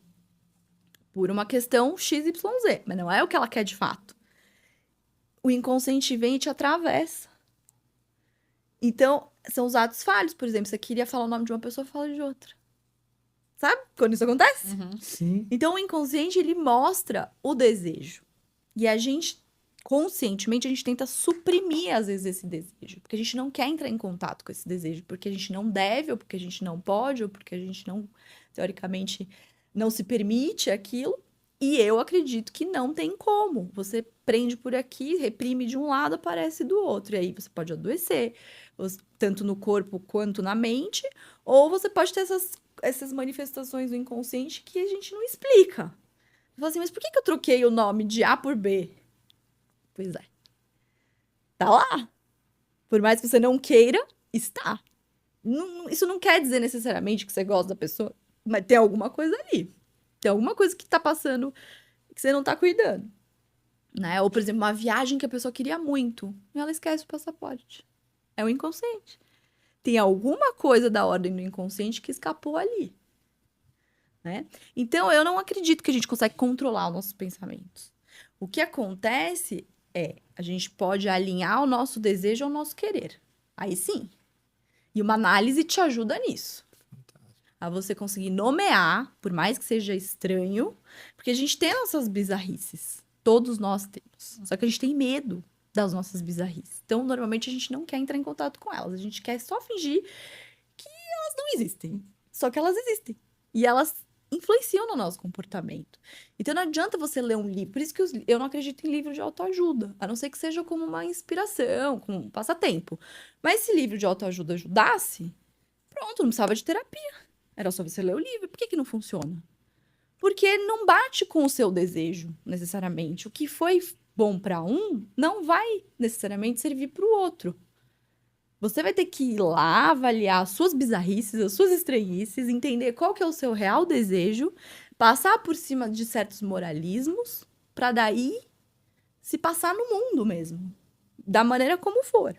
por uma questão XYZ, mas não é o que ela quer de fato. O inconsciente vem e te atravessa. Então, são os atos falhos. Por exemplo, você queria falar o nome de uma pessoa, fala de outra. Sabe quando isso acontece? Sim. Então, o inconsciente, ele mostra o desejo. E a gente, conscientemente, a gente tenta suprimir, às vezes, esse desejo. Porque a gente não quer entrar em contato com esse desejo. Porque a gente não deve, ou porque a gente não pode, ou porque a gente não, teoricamente, não se permite aquilo. E eu acredito que não tem como. Você prende por aqui, reprime de um lado, aparece do outro. E aí você pode adoecer, tanto no corpo quanto na mente. Ou você pode ter essas manifestações do inconsciente que a gente não explica. Você fala assim, mas por que eu troquei o nome de A por B? Pois é. Tá lá. Por mais que você não queira, está. Isso não quer dizer necessariamente que você gosta da pessoa, mas tem alguma coisa ali. Tem alguma coisa que tá passando que você não tá cuidando. Né? Ou, por exemplo, uma viagem que a pessoa queria muito e ela esquece o passaporte. É o inconsciente. Tem alguma coisa da ordem do inconsciente que escapou ali. Né? Então, eu não acredito que a gente consegue controlar os nossos pensamentos. O que acontece é, a gente pode alinhar o nosso desejo ao nosso querer. Aí sim. E uma análise te ajuda nisso. A você conseguir nomear, por mais que seja estranho, porque a gente tem nossas bizarrices. Todos nós temos. Só que a gente tem medo das nossas bizarrices. Então, normalmente, a gente não quer entrar em contato com elas. A gente quer só fingir que elas não existem. Só que elas existem. E elas influenciam no nosso comportamento. Então, não adianta você ler um livro. Por isso que eu não acredito em livro de autoajuda. A não ser que seja como uma inspiração, como um passatempo. Mas se livro de autoajuda ajudasse, pronto, não precisava de terapia. Era só você ler o livro. Por que não funciona? Porque não bate com o seu desejo, necessariamente. O que foi bom para um, não vai necessariamente servir para o outro. Você vai ter que ir lá, avaliar as suas bizarrices, as suas estranhices, entender qual que é o seu real desejo, passar por cima de certos moralismos, para daí se passar no mundo mesmo. Da maneira como for.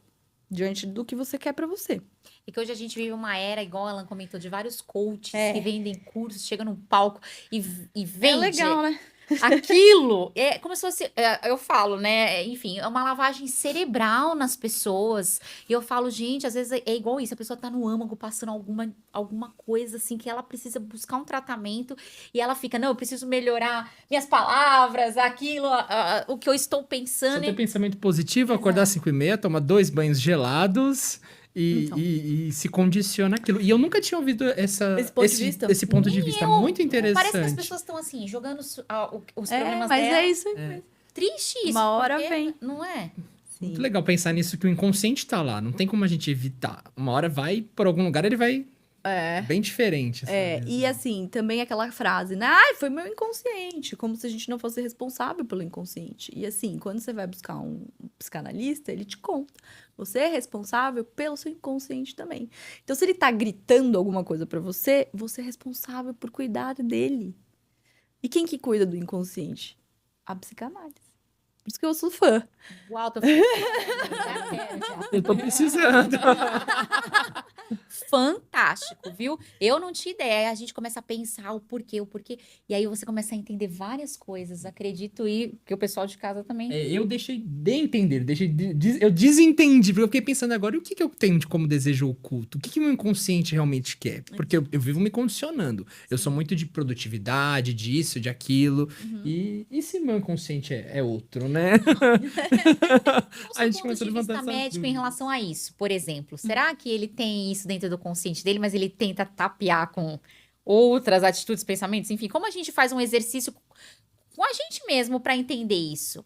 Diante do que você quer para você. E que hoje a gente vive uma era, igual a Alan comentou, de vários coaches que vendem cursos, chegam num palco e vende. É legal, né? Aquilo, é como se fosse, eu falo, né? Enfim, é uma lavagem cerebral nas pessoas. E eu falo, gente, às vezes é igual isso, a pessoa tá no âmago passando alguma coisa assim, que ela precisa buscar um tratamento e ela fica, não, eu preciso melhorar minhas palavras, aquilo, o que eu estou pensando. Você tem pensamento positivo, acordar às 5h30, tomar 2 banhos gelados e se condiciona aquilo. E eu nunca tinha ouvido esse ponto de vista. Muito interessante. Parece que as pessoas estão assim, jogando os problemas mas dela. é isso mesmo. Triste isso. Uma hora porque, vem. Não é? Sim. Muito legal pensar nisso, que o inconsciente tá lá. Não tem como a gente evitar. Uma hora vai, por algum lugar, ele vai bem diferente. Sabe? E assim, também aquela frase, né? Ai, foi meu inconsciente. Como se a gente não fosse responsável pelo inconsciente. E assim, quando você vai buscar um psicanalista, ele te conta. Você é responsável pelo seu inconsciente também. Então, se ele tá gritando alguma coisa pra você, você é responsável por cuidar dele. E quem que cuida do inconsciente? A psicanálise. Por isso que eu sou fã. Uau, tô ficando... Já quero, já. Eu tô precisando. Fantástico, viu? Eu não tinha ideia. Aí a gente começa a pensar o porquê. E aí você começa a entender várias coisas. Acredito e que o pessoal de casa também. Eu deixei de entender, eu desentendi, porque eu fiquei pensando agora, e o que que eu tenho de como desejo oculto? O que que meu inconsciente realmente quer? Porque eu vivo me condicionando. Eu sou muito de produtividade, disso, de aquilo. E se meu inconsciente é outro, né? Qual o seu ponto de vista médico em relação a isso, por exemplo? Será que ele tem isso dentro do consciente dele, mas ele tenta tapear com outras atitudes, pensamentos? Enfim, como a gente faz um exercício com a gente mesmo para entender isso?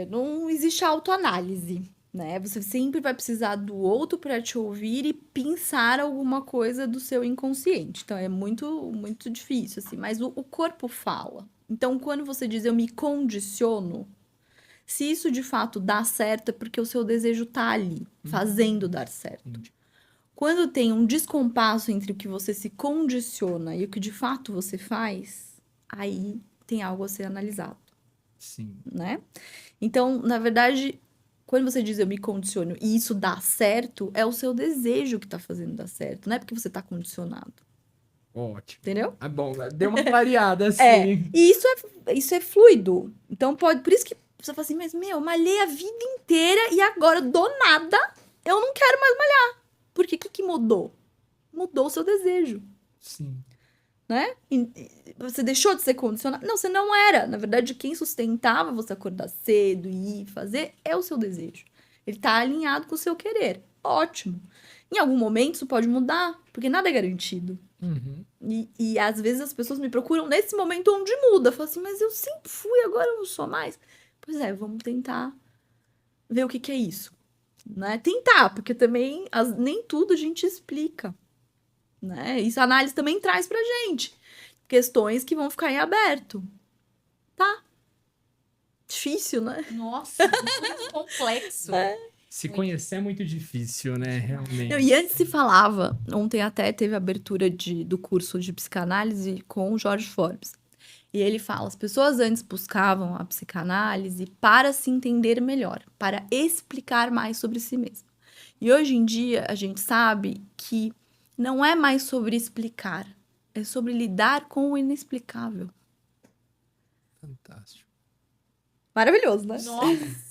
Não existe autoanálise, né? Você sempre vai precisar do outro para te ouvir e pensar alguma coisa do seu inconsciente. Então, é muito, muito difícil, assim. Mas o corpo fala. Então, quando você diz eu me condiciono, se isso de fato dá certo, é porque o seu desejo tá ali, fazendo dar certo. Entendi. Quando tem um descompasso entre o que você se condiciona e o que de fato você faz, aí tem algo a ser analisado, Sim. né? Então, na verdade, quando você diz eu me condiciono e isso dá certo, é o seu desejo que tá fazendo dar certo, não é porque você tá condicionado, Ótimo. entendeu? É bom, deu uma variada assim. E isso é fluido. Então, por isso que você fala assim, mas meu, malhei a vida inteira e agora, do nada, eu não quero mais malhar. Por quê? O que mudou? Mudou o seu desejo, Sim. né? E você deixou de ser condicionado? Não, você não era. Na verdade, quem sustentava você acordar cedo e ir fazer é o seu desejo. Ele tá alinhado com o seu querer. Ótimo. Em algum momento, isso pode mudar, porque nada é garantido. Uhum. E às vezes as pessoas me procuram nesse momento onde muda. Falam assim, mas eu sempre fui, agora eu não sou mais. Pois é, vamos tentar ver o que que é isso, né? Tentar, porque também nem tudo a gente explica, né? Isso a análise também traz pra gente. Questões que vão ficar em aberto. Tá? Difícil, né? Nossa, muito complexo. Se conhecer é muito difícil, né? Realmente. Não, e antes se falava, ontem até teve a abertura do curso de psicanálise com o Jorge Forbes. E ele fala, as pessoas antes buscavam a psicanálise para se entender melhor, para explicar mais sobre si mesmo. E hoje em dia a gente sabe que não é mais sobre explicar, é sobre lidar com o inexplicável. Fantástico. Maravilhoso, né? Nossa.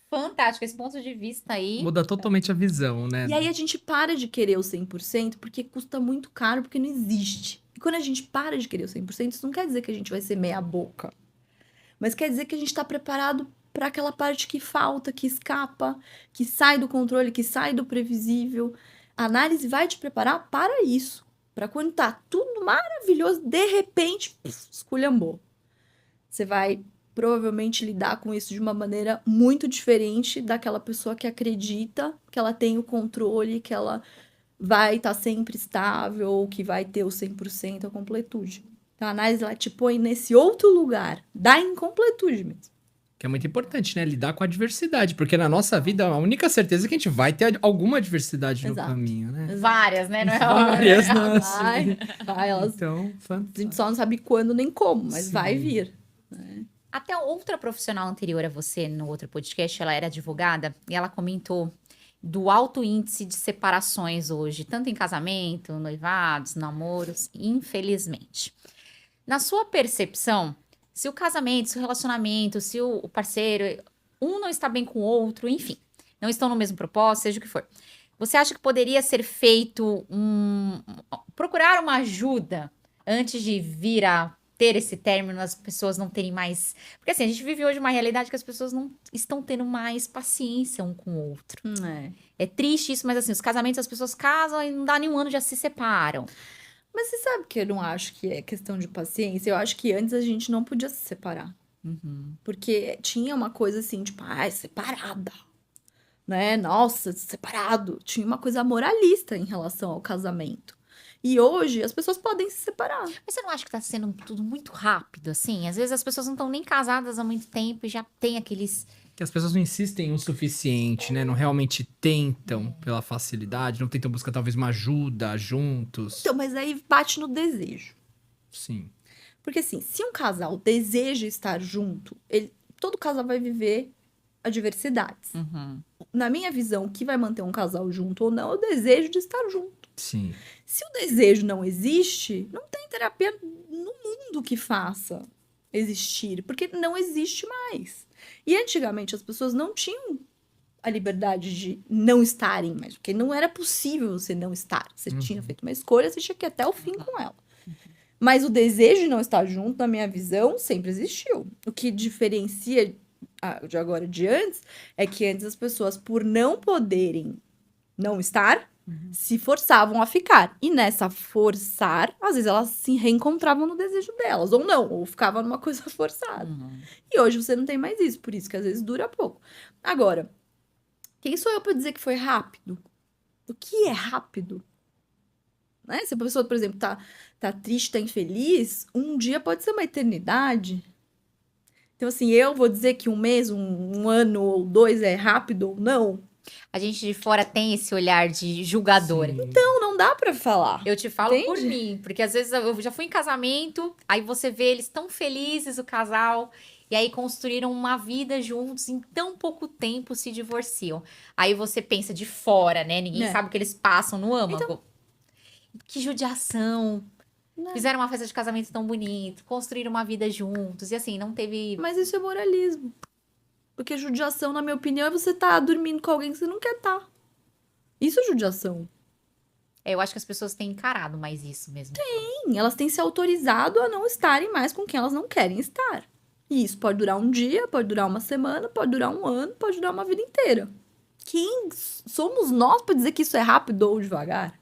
Fantástico, esse ponto de vista aí. Muda totalmente a visão, né? E aí a gente para de querer o 100% porque custa muito caro, porque não existe. E quando a gente para de querer o 100%, isso não quer dizer que a gente vai ser meia boca. Mas quer dizer que a gente está preparado para aquela parte que falta, que escapa, que sai do controle, que sai do previsível. A análise vai te preparar para isso. Para quando tá tudo maravilhoso, de repente, esculhambou. Você vai provavelmente lidar com isso de uma maneira muito diferente daquela pessoa que acredita que ela tem o controle, que ela vai estar sempre estável, ou que vai ter o 100% a completude. Então, a análise, ela te põe nesse outro lugar, da incompletude mesmo. Que é muito importante, né? Lidar com a diversidade. Porque na nossa vida, a única certeza é que a gente vai ter alguma diversidade no Exato. caminho, né? Várias, né? Não é Várias, né? Vai, elas, Então, a gente só não sabe quando nem como, mas Sim. vai vir. Até outra profissional anterior a você, no outro podcast, ela era advogada e ela comentou do alto índice de separações hoje, tanto em casamento, noivados, namoros, infelizmente. Na sua percepção, se o casamento, se o relacionamento, se o parceiro, um não está bem com o outro, enfim, não estão no mesmo propósito, seja o que for, você acha que poderia ser feito procurar uma ajuda antes de vir a ter esse término, as pessoas não terem mais... Porque assim, a gente vive hoje uma realidade que as pessoas não estão tendo mais paciência um com o outro. É triste isso, mas assim, os casamentos, as pessoas casam e não dá nenhum ano, já se separam. Mas você sabe que eu não acho que é questão de paciência? Eu acho que antes a gente não podia se separar. Porque tinha uma coisa assim, tipo, separada. Né? Nossa, separado. Tinha uma coisa moralista em relação ao casamento. E hoje as pessoas podem se separar. Mas você não acha que tá sendo tudo muito rápido, assim? Às vezes as pessoas não estão nem casadas há muito tempo e já tem aqueles... que as pessoas não insistem o suficiente, né? Não realmente tentam pela facilidade, não tentam buscar talvez uma ajuda juntos. Então, mas aí bate no desejo. Sim. Porque assim, se um casal deseja estar junto, todo casal vai viver adversidades. Uhum. Na minha visão, o que vai manter um casal junto ou não é o desejo de estar junto. Sim. Se o desejo não existe, não tem terapia no mundo que faça existir, porque não existe mais. E antigamente as pessoas não tinham a liberdade de não estarem mais, porque não era possível você não estar. Você tinha feito uma escolha, você tinha que ir até o fim com ela. Mas o desejo de não estar junto, na minha visão, sempre existiu. O que diferencia de agora de antes é que antes as pessoas, por não poderem não estar, se forçavam a ficar. E nessa forçar, às vezes elas se reencontravam no desejo delas, ou não, ou ficava numa coisa forçada. E hoje você não tem mais isso, por isso que às vezes dura pouco. Agora, quem sou eu para dizer que foi rápido? O que é rápido? Né? Se a pessoa, por exemplo, tá triste, tá infeliz, um dia pode ser uma eternidade. Então, assim, eu vou dizer que um mês, um ano ou 2 é rápido ou não? A gente de fora tem esse olhar de julgadora. Sim. Então, não dá pra falar. Eu te falo por Entende? mim, porque às vezes eu já fui em casamento, aí você vê eles tão felizes, o casal, e aí construíram uma vida juntos, em tão pouco tempo se divorciam. Aí você pensa de fora, né? Ninguém É. sabe o que eles passam no âmago. Que judiação. Né? Fizeram uma festa de casamento tão bonito, construíram uma vida juntos, e assim, não teve... Mas isso é moralismo. Porque judiação, na minha opinião, é você tá dormindo com alguém que você não quer estar. Isso é judiação. Eu acho que as pessoas têm encarado mais isso mesmo. Sim, elas têm se autorizado a não estarem mais com quem elas não querem estar. E isso pode durar um dia, pode durar uma semana, pode durar um ano, pode durar uma vida inteira. Quem somos nós para dizer que isso é rápido ou devagar?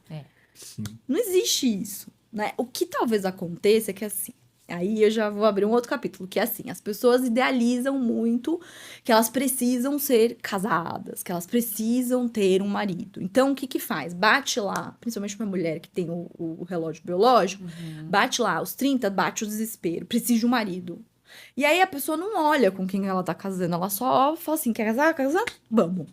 Sim. Não existe isso, né? O que talvez aconteça é que assim, aí eu já vou abrir um outro capítulo, que é assim, as pessoas idealizam muito que elas precisam ser casadas, que elas precisam ter um marido. Então, o que que faz? Bate lá, principalmente uma mulher que tem o relógio biológico, bate lá, aos 30, bate o desespero, preciso de um marido. E aí a pessoa não olha com quem ela tá casando, ela só fala assim, quer casar? Quer casar? Vamos.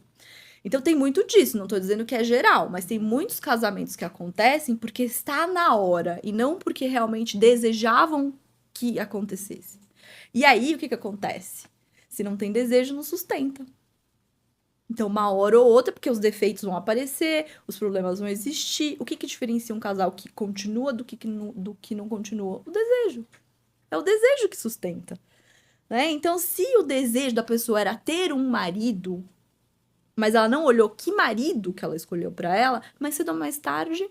Então tem muito disso, não tô dizendo que é geral, mas tem muitos casamentos que acontecem porque está na hora e não porque realmente desejavam que acontecesse. E aí o que que acontece? Se não tem desejo, não sustenta. Então uma hora ou outra, porque os defeitos vão aparecer, os problemas vão existir. O que que diferencia um casal que continua do que não continua? O desejo. É o desejo que sustenta. Né? Então se o desejo da pessoa era ter um marido, mas ela não olhou que marido que ela escolheu pra ela, mais cedo ou mais tarde,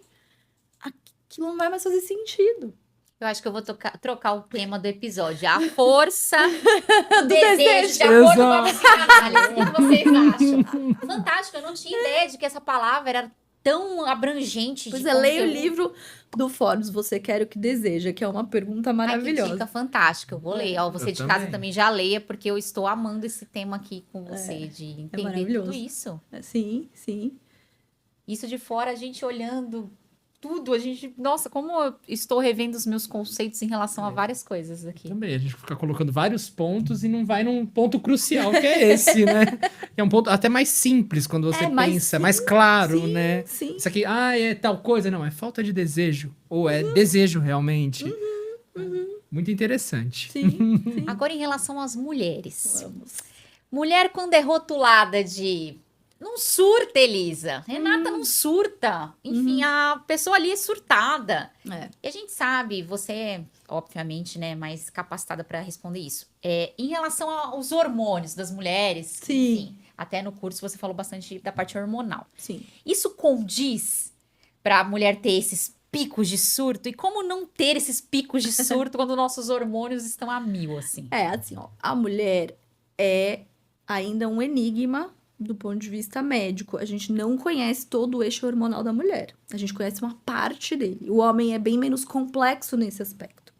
aquilo não vai mais fazer sentido. Eu acho que eu vou trocar o tema do episódio. A força Do desejo, de acordo com a psicanálise. O que vocês acham? Fantástico, eu não tinha ideia de que essa palavra era tão abrangente. Pois de é, leia o conteúdo. livro do Forbes, Você Quer o que Deseja, que é uma pergunta Ai, que maravilhosa. dica fantástica. Eu vou ler. Ó, você Eu de casa também. também já leia, porque eu estou amando esse tema aqui com você, de entender maravilhoso. tudo isso. Sim, sim. Isso de fora, a gente olhando tudo, a gente... Nossa, como eu estou revendo os meus conceitos em relação a várias coisas aqui. Também, a gente fica colocando vários pontos e não vai num ponto crucial, que é esse, né? Que é um ponto até mais simples quando você mais pensa, mais claro, sim, né? Sim. Isso aqui, é tal coisa. Não, é falta de desejo. Ou é desejo realmente. Muito interessante. Sim, sim. Agora, em relação às mulheres. Vamos. Mulher, quando é rotulada de... Não surta, Elisa. Renata não surta. Enfim, a pessoa ali é surtada. É. E a gente sabe, você é, obviamente, né, mais capacitada para responder isso. Em relação aos hormônios das mulheres, Sim. enfim, até no curso você falou bastante da parte hormonal. Sim. Isso condiz para a mulher ter esses picos de surto? E como não ter esses picos de surto quando nossos hormônios estão a 1000, assim? É, assim, ó, a mulher é ainda um enigma do ponto de vista médico. A gente não conhece todo o eixo hormonal da mulher. A gente conhece uma parte dele. O homem é bem menos complexo nesse aspecto.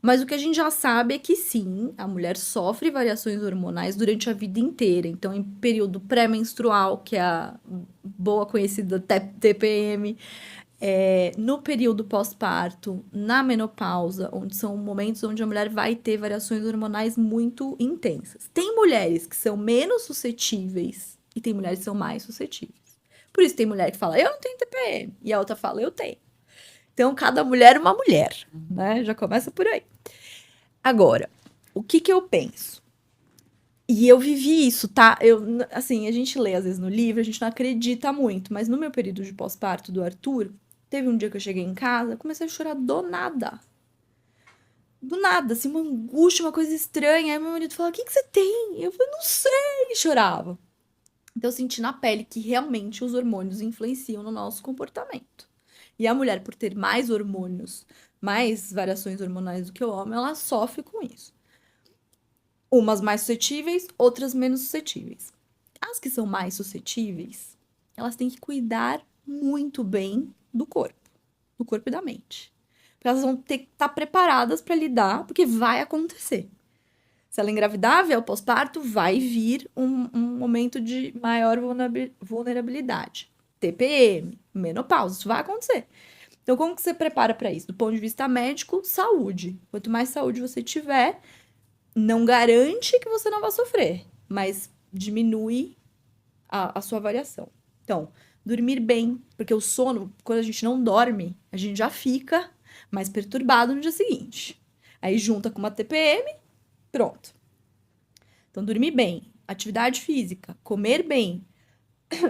Mas o que a gente já sabe é que sim, a mulher sofre variações hormonais durante a vida inteira. Então, em período pré-menstrual, que é a boa conhecida TPM, no período pós-parto, na menopausa, onde são momentos onde a mulher vai ter variações hormonais muito intensas. Tem mulheres que são menos suscetíveis e tem mulheres que são mais suscetíveis. Por isso tem mulher que fala, eu não tenho TPM, e a outra fala, eu tenho. Então, cada mulher é uma mulher, né? Já começa por aí. Agora, o que eu penso? E eu vivi isso, tá? Assim, a gente lê às vezes no livro, a gente não acredita muito, mas no meu período de pós-parto do Arthur, teve um dia que eu cheguei em casa, comecei a chorar do nada. Do nada, assim, uma angústia, uma coisa estranha. Aí meu marido falou, o que você tem? Eu falei, não sei, e chorava. Então eu senti na pele que realmente os hormônios influenciam no nosso comportamento. E a mulher, por ter mais hormônios, mais variações hormonais do que o homem, ela sofre com isso. Umas mais suscetíveis, outras menos suscetíveis. As que são mais suscetíveis, elas têm que cuidar muito bem do corpo e da mente. Porque elas vão ter que estar preparadas para lidar, porque vai acontecer. Se ela engravidar, vier o pós-parto, vai vir um momento de maior vulnerabilidade. TPM, menopausa, isso vai acontecer. Então, como que você prepara para isso? Do ponto de vista médico, saúde. Quanto mais saúde você tiver, não garante que você não vai sofrer, mas diminui a sua variação. Então, dormir bem, porque o sono, quando a gente não dorme, a gente já fica mais perturbado no dia seguinte. Aí junta com uma TPM, pronto. Então, dormir bem, atividade física, comer bem,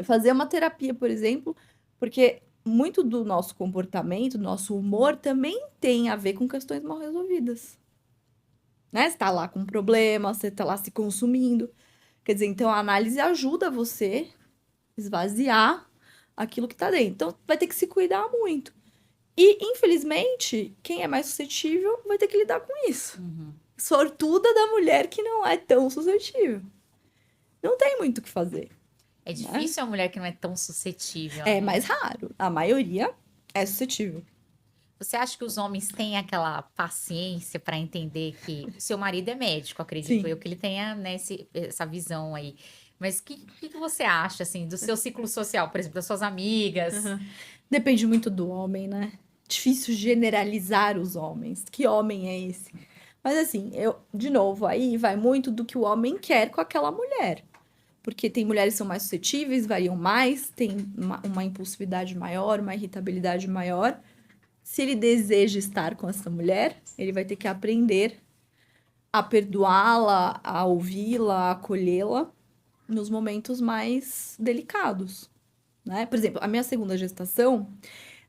fazer uma terapia, por exemplo, porque muito do nosso comportamento, do nosso humor, também tem a ver com questões mal resolvidas. Né? Você tá lá com um problema, você tá lá se consumindo. Quer dizer, então a análise ajuda você a esvaziar aquilo que tá dentro. Então, vai ter que se cuidar muito. E, infelizmente, quem é mais suscetível vai ter que lidar com isso. Sortuda da mulher que não é tão suscetível. Não tem muito o que fazer. É difícil a mulher que não é tão suscetível. É né? mais raro. A maioria é suscetível. Você acha que os homens têm aquela paciência para entender que o seu marido é médico, acredito Sim. eu, que ele tenha, né, essa visão aí. Mas o que você acha, assim, do seu ciclo social, por exemplo, das suas amigas? Depende muito do homem, né? Difícil generalizar os homens. Que homem é esse? Mas assim, de novo, aí vai muito do que o homem quer com aquela mulher. Porque tem mulheres que são mais suscetíveis, variam mais, tem uma impulsividade maior, uma irritabilidade maior. Se ele deseja estar com essa mulher, ele vai ter que aprender a perdoá-la, a ouvi-la, a acolhê-la nos momentos mais delicados, né? Por exemplo, a minha segunda gestação,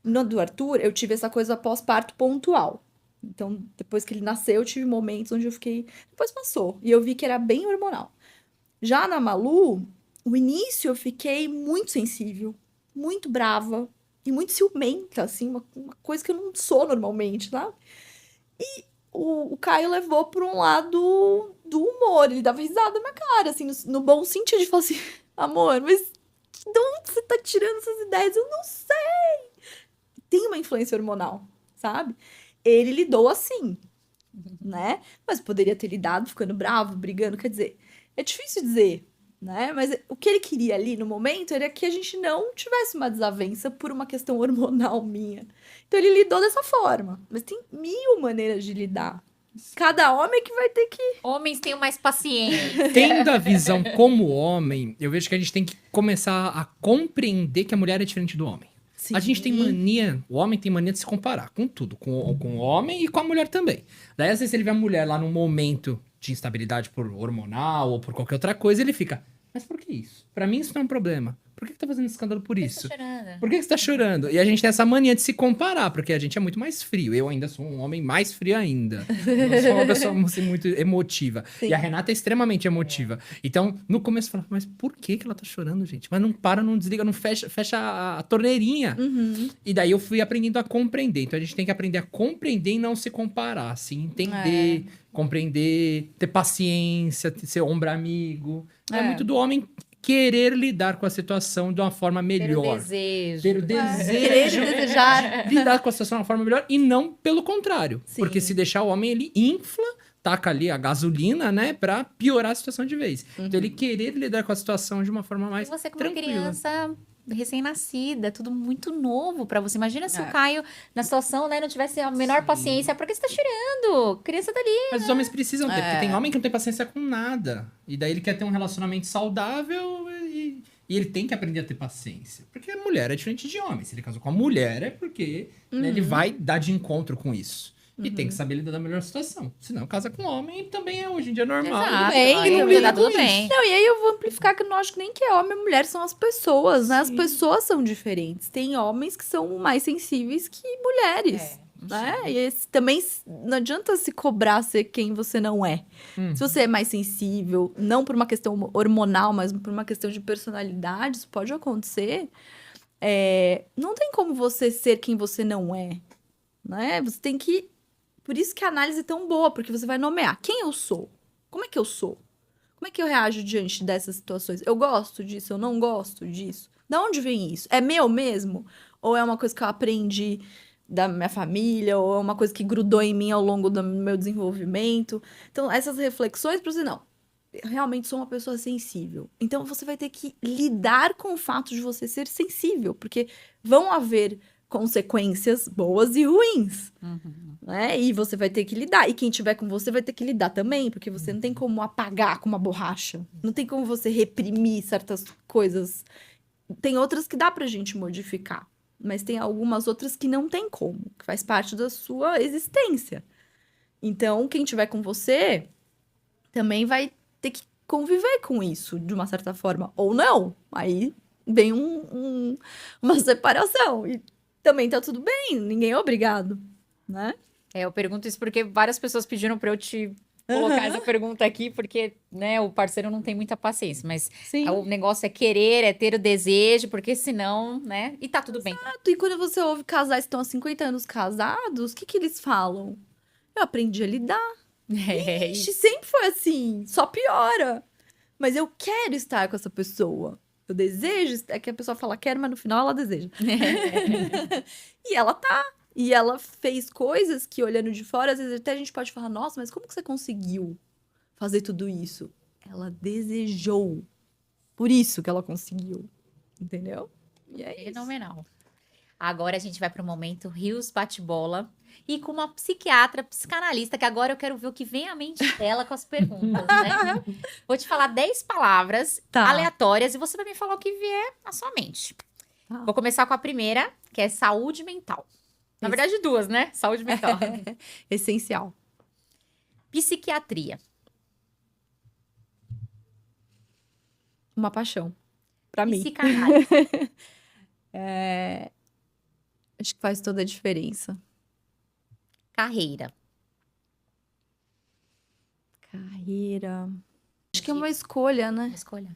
no do Arthur, eu tive essa coisa pós-parto pontual. Então, depois que ele nasceu, eu tive momentos onde eu fiquei... Depois passou, e eu vi que era bem hormonal. Já na Malu, o início eu fiquei muito sensível, muito brava e muito ciumenta, assim, uma coisa que eu não sou normalmente, tá? E o Caio levou por um lado do humor, ele dava risada na minha cara, assim, no bom sentido, de falar assim, amor, mas de onde você tá tirando essas ideias? Eu não sei. Tem uma influência hormonal, sabe? Ele lidou assim, né? Mas poderia ter lidado ficando bravo, brigando, quer dizer, é difícil dizer, né? Mas o que ele queria ali no momento era que a gente não tivesse uma desavença por uma questão hormonal minha. Então ele lidou dessa forma. Mas tem 1000 maneiras de lidar. Cada homem que vai ter que... Homens tenham mais paciência. Tendo a visão como homem, eu vejo que a gente tem que começar a compreender que a mulher é diferente do homem. Sim. A gente tem mania, o homem tem mania de se comparar com tudo, com o homem e com a mulher também. Daí, às vezes, ele vê a mulher lá num momento de instabilidade por hormonal ou por qualquer outra coisa, ele fica, mas por que isso? Pra mim isso não é um problema. Por que tá fazendo escândalo por isso? Tá chorando. Por que você tá chorando? E a gente tem essa mania de se comparar, porque a gente é muito mais frio. Eu ainda sou um homem mais frio ainda. Eu sou uma pessoa muito emotiva. Sim. E a Renata é extremamente emotiva. Então, no começo eu falava, mas por que ela tá chorando, gente? Mas não para, não desliga, não fecha a torneirinha. Uhum. E daí eu fui aprendendo a compreender. Então a gente tem que aprender a compreender e não se comparar, assim, entender, compreender, ter paciência, ser ombro amigo. É muito do homem querer lidar com a situação de uma forma Ter o melhor. desejo. Ter o desejo. Querer e desejar. Lidar com a situação de uma forma melhor e não pelo contrário. Sim. Porque se deixar o homem, ele infla, taca ali a gasolina, né, pra piorar a situação de vez. Então ele querer lidar com a situação de uma forma mais E você com uma tranquila. criança recém-nascida, tudo muito novo pra você. Imagina se o Caio, na situação, né, não tivesse a menor paciência. Por que você tá chorando? Criança tá ali. Mas os homens precisam ter, porque tem homem que não tem paciência com nada. E daí ele quer ter um relacionamento saudável e ele tem que aprender a ter paciência. Porque a mulher é diferente de homem. Se ele casou com a mulher é porque né, ele vai dar de encontro com isso. E tem que saber lidar da melhor situação. Senão, casa com homem também é hoje em dia normal. Exato. bem, Aí não vai liga dar tudo com isso. bem. Não, e aí eu vou amplificar que eu não acho que nem que é homem ou mulher, são as pessoas, né? As Sim. pessoas são diferentes. Tem homens que são mais sensíveis que mulheres. Né? E também não adianta se cobrar ser quem você não é. Se você é mais sensível, não por uma questão hormonal, mas por uma questão de personalidade, isso pode acontecer. Não tem como você ser quem você não é. Né? Você tem que. Por isso que a análise é tão boa, porque você vai nomear quem eu sou. Como é que eu sou? Como é que eu reajo diante dessas situações? Eu gosto disso, eu não gosto disso? Da onde vem isso? É meu mesmo? Ou é uma coisa que eu aprendi da minha família? Ou é uma coisa que grudou em mim ao longo do meu desenvolvimento? Então, essas reflexões, para você, não. Eu realmente sou uma pessoa sensível. Então, você vai ter que lidar com o fato de você ser sensível, porque vão haver consequências boas e ruins. Né? E você vai ter que lidar. E quem tiver com você vai ter que lidar também, porque você não tem como apagar com uma borracha. Não tem como você reprimir certas coisas. Tem outras que dá pra gente modificar, mas tem algumas outras que não tem como, que faz parte da sua existência. Então, quem tiver com você também vai ter que conviver com isso, de uma certa forma, ou não. Aí vem uma separação. E também tá tudo bem, ninguém é obrigado, né? Eu pergunto isso porque várias pessoas pediram pra eu te colocar essa pergunta aqui, porque, né, o parceiro não tem muita paciência, mas Sim. o negócio é querer, é ter o desejo, porque senão, né, e tá tudo bem. E quando você ouve casais que estão há 50 anos casados, o que que eles falam? Eu aprendi a lidar. É Ixi, isso. sempre foi assim, só piora. Mas eu quero estar com essa pessoa. Eu desejo, é que a pessoa fala quero, mas no final ela deseja. E ela tá. E ela fez coisas que, olhando de fora, às vezes até a gente pode falar, nossa, mas como que você conseguiu fazer tudo isso? Ela desejou. Por isso que ela conseguiu. Entendeu? E é isso. Fenomenal. Agora a gente vai para o momento Rios Bate-Bola e com uma psiquiatra, psicanalista, que agora eu quero ver o que vem à mente dela com as perguntas, né? Vou te falar 10 palavras Tá. aleatórias e você vai me falar o que vier à sua mente. Tá. Vou começar com a primeira, que é saúde mental. Na Isso. verdade, duas, né? Saúde mental. Essencial. Psiquiatria. Uma paixão. Pra mim. Psicanálise. Acho que faz toda a diferença. Carreira. Carreira. Acho que é uma escolha, né? Escolha.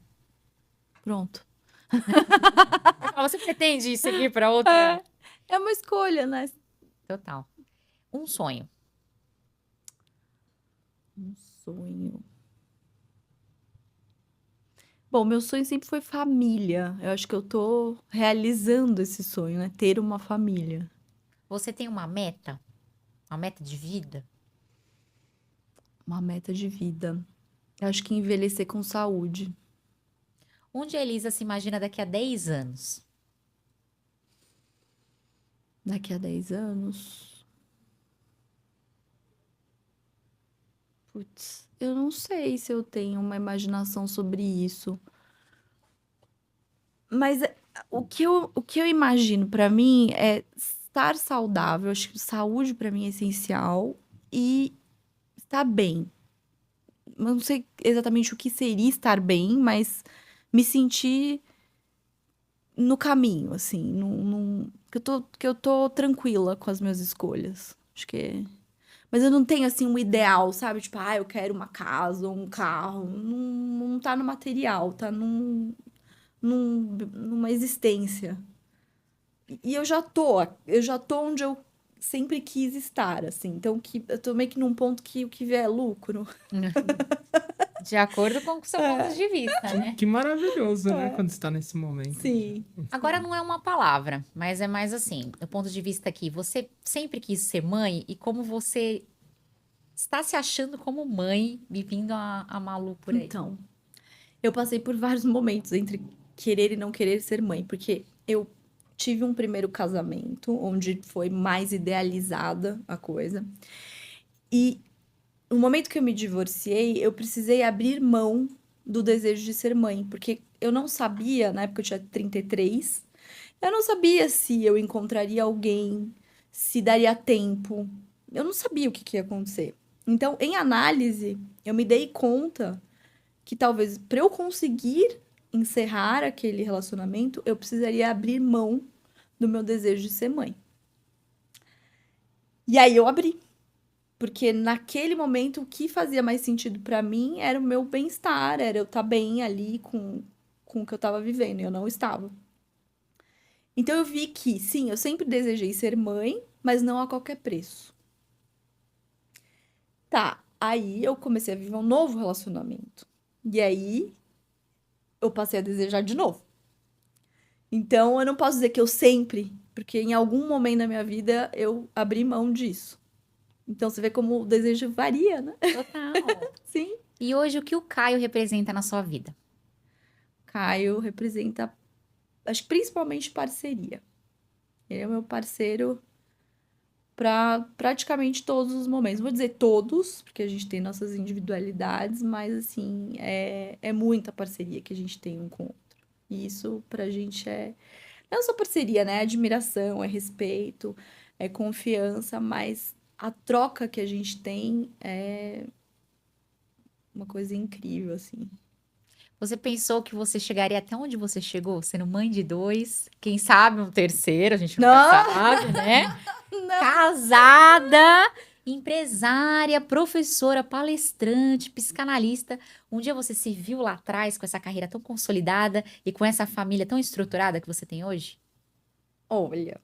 Pronto. Você pretende seguir para outra? É uma escolha, né? Total. Um sonho. Um sonho. Bom, meu sonho sempre foi família. Eu acho que eu tô realizando esse sonho, né? Ter uma família. Você tem uma meta? Uma meta de vida? Uma meta de vida. Eu acho que envelhecer com saúde. Onde a Elisa se imagina daqui a 10 anos? Daqui a 10 anos. Putz, eu não sei se eu tenho uma imaginação sobre isso. Mas o que eu imagino pra mim é estar saudável. Acho que saúde pra mim é essencial e estar bem. Eu não sei exatamente o que seria estar bem, mas me sentir no caminho, assim, que eu tô tranquila com as minhas escolhas. Acho que mas eu não tenho, assim, um ideal, sabe? Tipo, eu quero uma casa ou um carro. Não tá no material, tá numa existência. E eu já tô onde eu sempre quis estar, assim. Então, eu tô meio que num ponto que o que vier é lucro. De acordo com o seu ponto de vista, né? Que maravilhoso, né? Quando você tá nesse momento. Sim. Agora não é uma palavra, mas é mais assim, do ponto de vista aqui, você sempre quis ser mãe e como você está se achando como mãe, vivendo a Malu por aí. Então, eu passei por vários momentos entre querer e não querer ser mãe, porque eu tive um primeiro casamento onde foi mais idealizada a coisa. E no momento que eu me divorciei, eu precisei abrir mão do desejo de ser mãe, porque eu não sabia, na época eu tinha 33, eu não sabia se eu encontraria alguém, se daria tempo, eu não sabia o que ia acontecer. Então, em análise, eu me dei conta que talvez para eu conseguir encerrar aquele relacionamento, eu precisaria abrir mão do meu desejo de ser mãe. E aí eu abri. Porque naquele momento o que fazia mais sentido para mim era o meu bem-estar, era eu estar bem ali com o que eu estava vivendo, e eu não estava. Então eu vi que, sim, eu sempre desejei ser mãe, mas não a qualquer preço. Tá, aí eu comecei a viver um novo relacionamento. E aí eu passei a desejar de novo. Então eu não posso dizer que eu sempre, porque em algum momento da minha vida eu abri mão disso. Então você vê como o desejo varia, né? Total. Sim. E hoje, o que o Caio representa na sua vida? Caio representa, acho que principalmente parceria. Ele é o meu parceiro para praticamente todos os momentos. Não vou dizer todos, porque a gente tem nossas individualidades, mas assim, é muita parceria que a gente tem um com o outro. E isso pra gente não é só parceria, né? É admiração, é respeito, é confiança, mas a troca que a gente tem é uma coisa incrível, assim. Você pensou que você chegaria até onde você chegou? Sendo mãe de 2, quem sabe um terceiro, a gente nunca Não. sabe, né? Casada, empresária, professora, palestrante, psicanalista. Um dia você se viu lá atrás com essa carreira tão consolidada e com essa família tão estruturada que você tem hoje? Olha,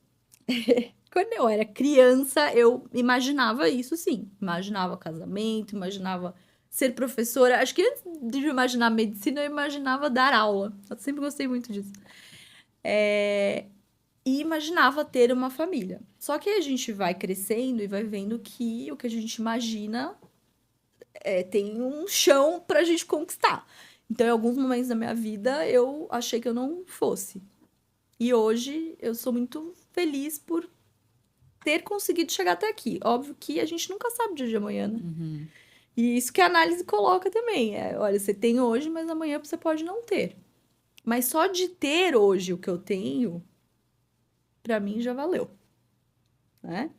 quando eu era criança, eu imaginava isso, sim. Imaginava casamento, imaginava ser professora. Acho que antes de eu imaginar medicina, eu imaginava dar aula. Eu sempre gostei muito disso. E imaginava ter uma família. Só que a gente vai crescendo e vai vendo que o que a gente imagina tem um chão pra gente conquistar. Então, em alguns momentos da minha vida, eu achei que eu não fosse. E hoje, eu sou muito feliz por ter conseguido chegar até aqui. Óbvio que a gente nunca sabe o dia de amanhã, né? E isso que a análise coloca também. Olha, você tem hoje, mas amanhã você pode não ter. Mas só de ter hoje o que eu tenho, pra mim já valeu, né?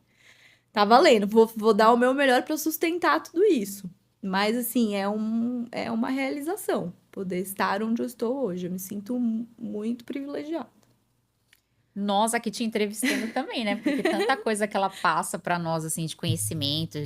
Tá valendo. Vou dar o meu melhor pra sustentar tudo isso. Mas, assim, é uma realização poder estar onde eu estou hoje. Eu me sinto muito privilegiada. Nós aqui te entrevistando também, né? Porque tanta coisa que ela passa pra nós, assim, de conhecimento,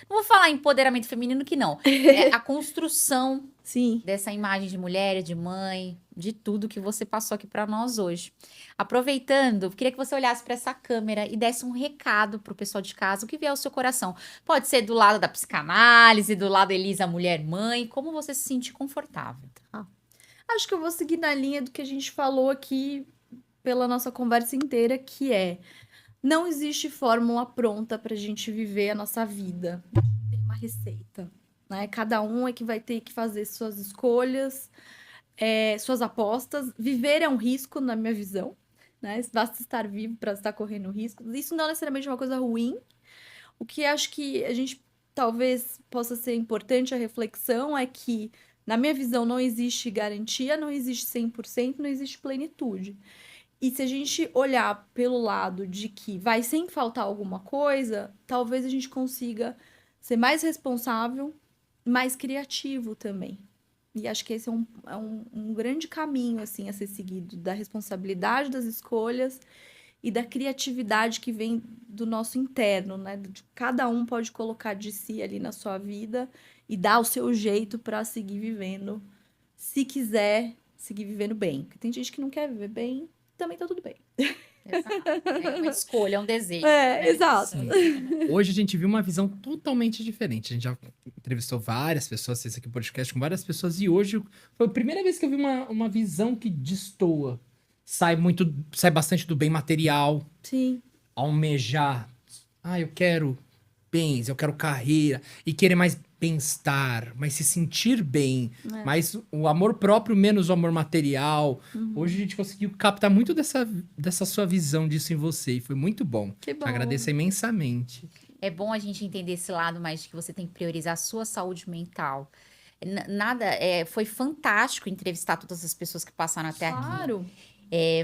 Não vou falar empoderamento feminino que não. É a construção Sim. dessa imagem de mulher, de mãe, de tudo que você passou aqui pra nós hoje. Aproveitando, queria que você olhasse pra essa câmera e desse um recado pro pessoal de casa, o que vier ao seu coração. Pode ser do lado da psicanálise, do lado Elisa, mulher, mãe, como você se sentir confortável. Acho que eu vou seguir na linha do que a gente falou aqui pela nossa conversa inteira, que não existe fórmula pronta pra gente viver a nossa vida. Não tem uma receita, né? Cada um é que vai ter que fazer suas escolhas, suas apostas. Viver é um risco, na minha visão, né? Basta estar vivo para estar correndo risco. Isso não necessariamente é uma coisa ruim. O que acho que a gente talvez possa ser importante a reflexão é que, na minha visão, não existe garantia, não existe 100%, não existe plenitude. E se a gente olhar pelo lado de que vai sempre faltar alguma coisa, talvez a gente consiga ser mais responsável, mais criativo também. E acho que esse é um grande caminho, assim, a ser seguido, da responsabilidade das escolhas e da criatividade que vem do nosso interno, né? De cada um pode colocar de si ali na sua vida e dar o seu jeito para seguir vivendo, se quiser seguir vivendo bem. Porque tem gente que não quer viver bem, também tá tudo bem. Exato. É uma escolha, é um desejo. né? Exato. Hoje a gente viu uma visão totalmente diferente. A gente já entrevistou várias pessoas, fez aqui um podcast com várias pessoas, e hoje foi a primeira vez que eu vi uma visão que destoa. Sai bastante do bem material, Sim. almejar. Eu quero bens, eu quero carreira, e querer mais bem-estar, mais se sentir bem, mais o amor próprio, menos o amor material. Hoje a gente conseguiu captar muito dessa sua visão disso em você, e foi muito bom. Que bom. Agradeço imensamente. É bom a gente entender esse lado, mas que você tem que priorizar a sua saúde mental. Foi fantástico entrevistar todas as pessoas que passaram até aqui. Claro.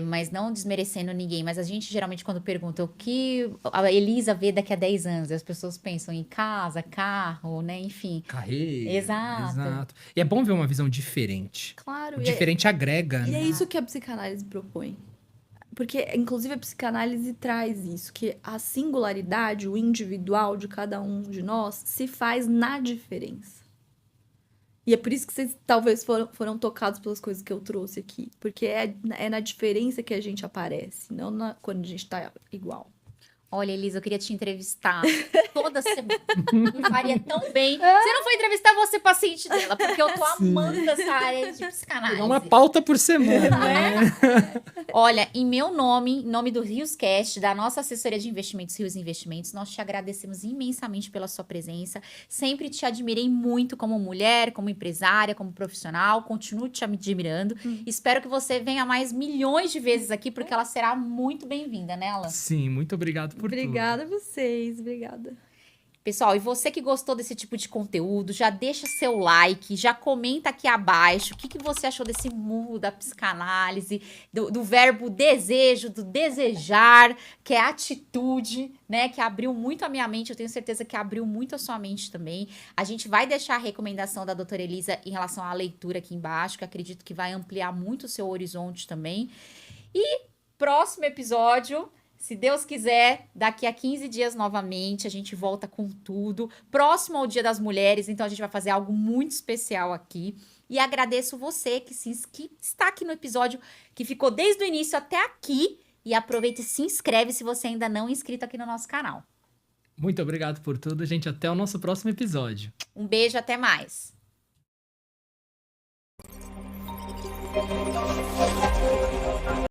Mas não desmerecendo ninguém, mas a gente geralmente quando pergunta o que a Elisa vê daqui a 10 anos, as pessoas pensam em casa, carro, né, enfim. Carreira. Exato. E é bom ver uma visão diferente. Claro. O diferente agrega, E né? é isso que a psicanálise propõe. Porque, inclusive, a psicanálise traz isso, que a singularidade, o individual de cada um de nós, se faz na diferença. E é por isso que vocês talvez foram tocados pelas coisas que eu trouxe aqui. Porque é na diferença que a gente aparece, não quando a gente tá igual. Olha, Elisa, eu queria te entrevistar toda semana. Me faria tão bem. Você não foi entrevistar você, paciente dela, porque eu tô amando essa área de psicanálise. É uma pauta por semana. né? Olha, em meu nome, em nome do RiosCast, da nossa assessoria de investimentos, Rios Investimentos, nós te agradecemos imensamente pela sua presença. Sempre te admirei muito como mulher, como empresária, como profissional. Continuo te admirando. Espero que você venha mais milhões de vezes aqui, porque ela será muito bem-vinda, né, Alan? Sim, muito obrigado por Obrigada a vocês, obrigada. Pessoal, e você que gostou desse tipo de conteúdo, já deixa seu like, já comenta aqui abaixo o que você achou desse mundo da psicanálise, do verbo desejo, do desejar, que é atitude, né? Que abriu muito a minha mente, eu tenho certeza que abriu muito a sua mente também. A gente vai deixar a recomendação da doutora Elisa em relação à leitura aqui embaixo, que acredito que vai ampliar muito o seu horizonte também. E próximo episódio... Se Deus quiser, daqui a 15 dias novamente, a gente volta com tudo. Próximo ao Dia das Mulheres, então a gente vai fazer algo muito especial aqui. E agradeço você que está aqui no episódio, que ficou desde o início até aqui. E aproveita e se inscreve se você ainda não é inscrito aqui no nosso canal. Muito obrigado por tudo, gente. Até o nosso próximo episódio. Um beijo, até mais.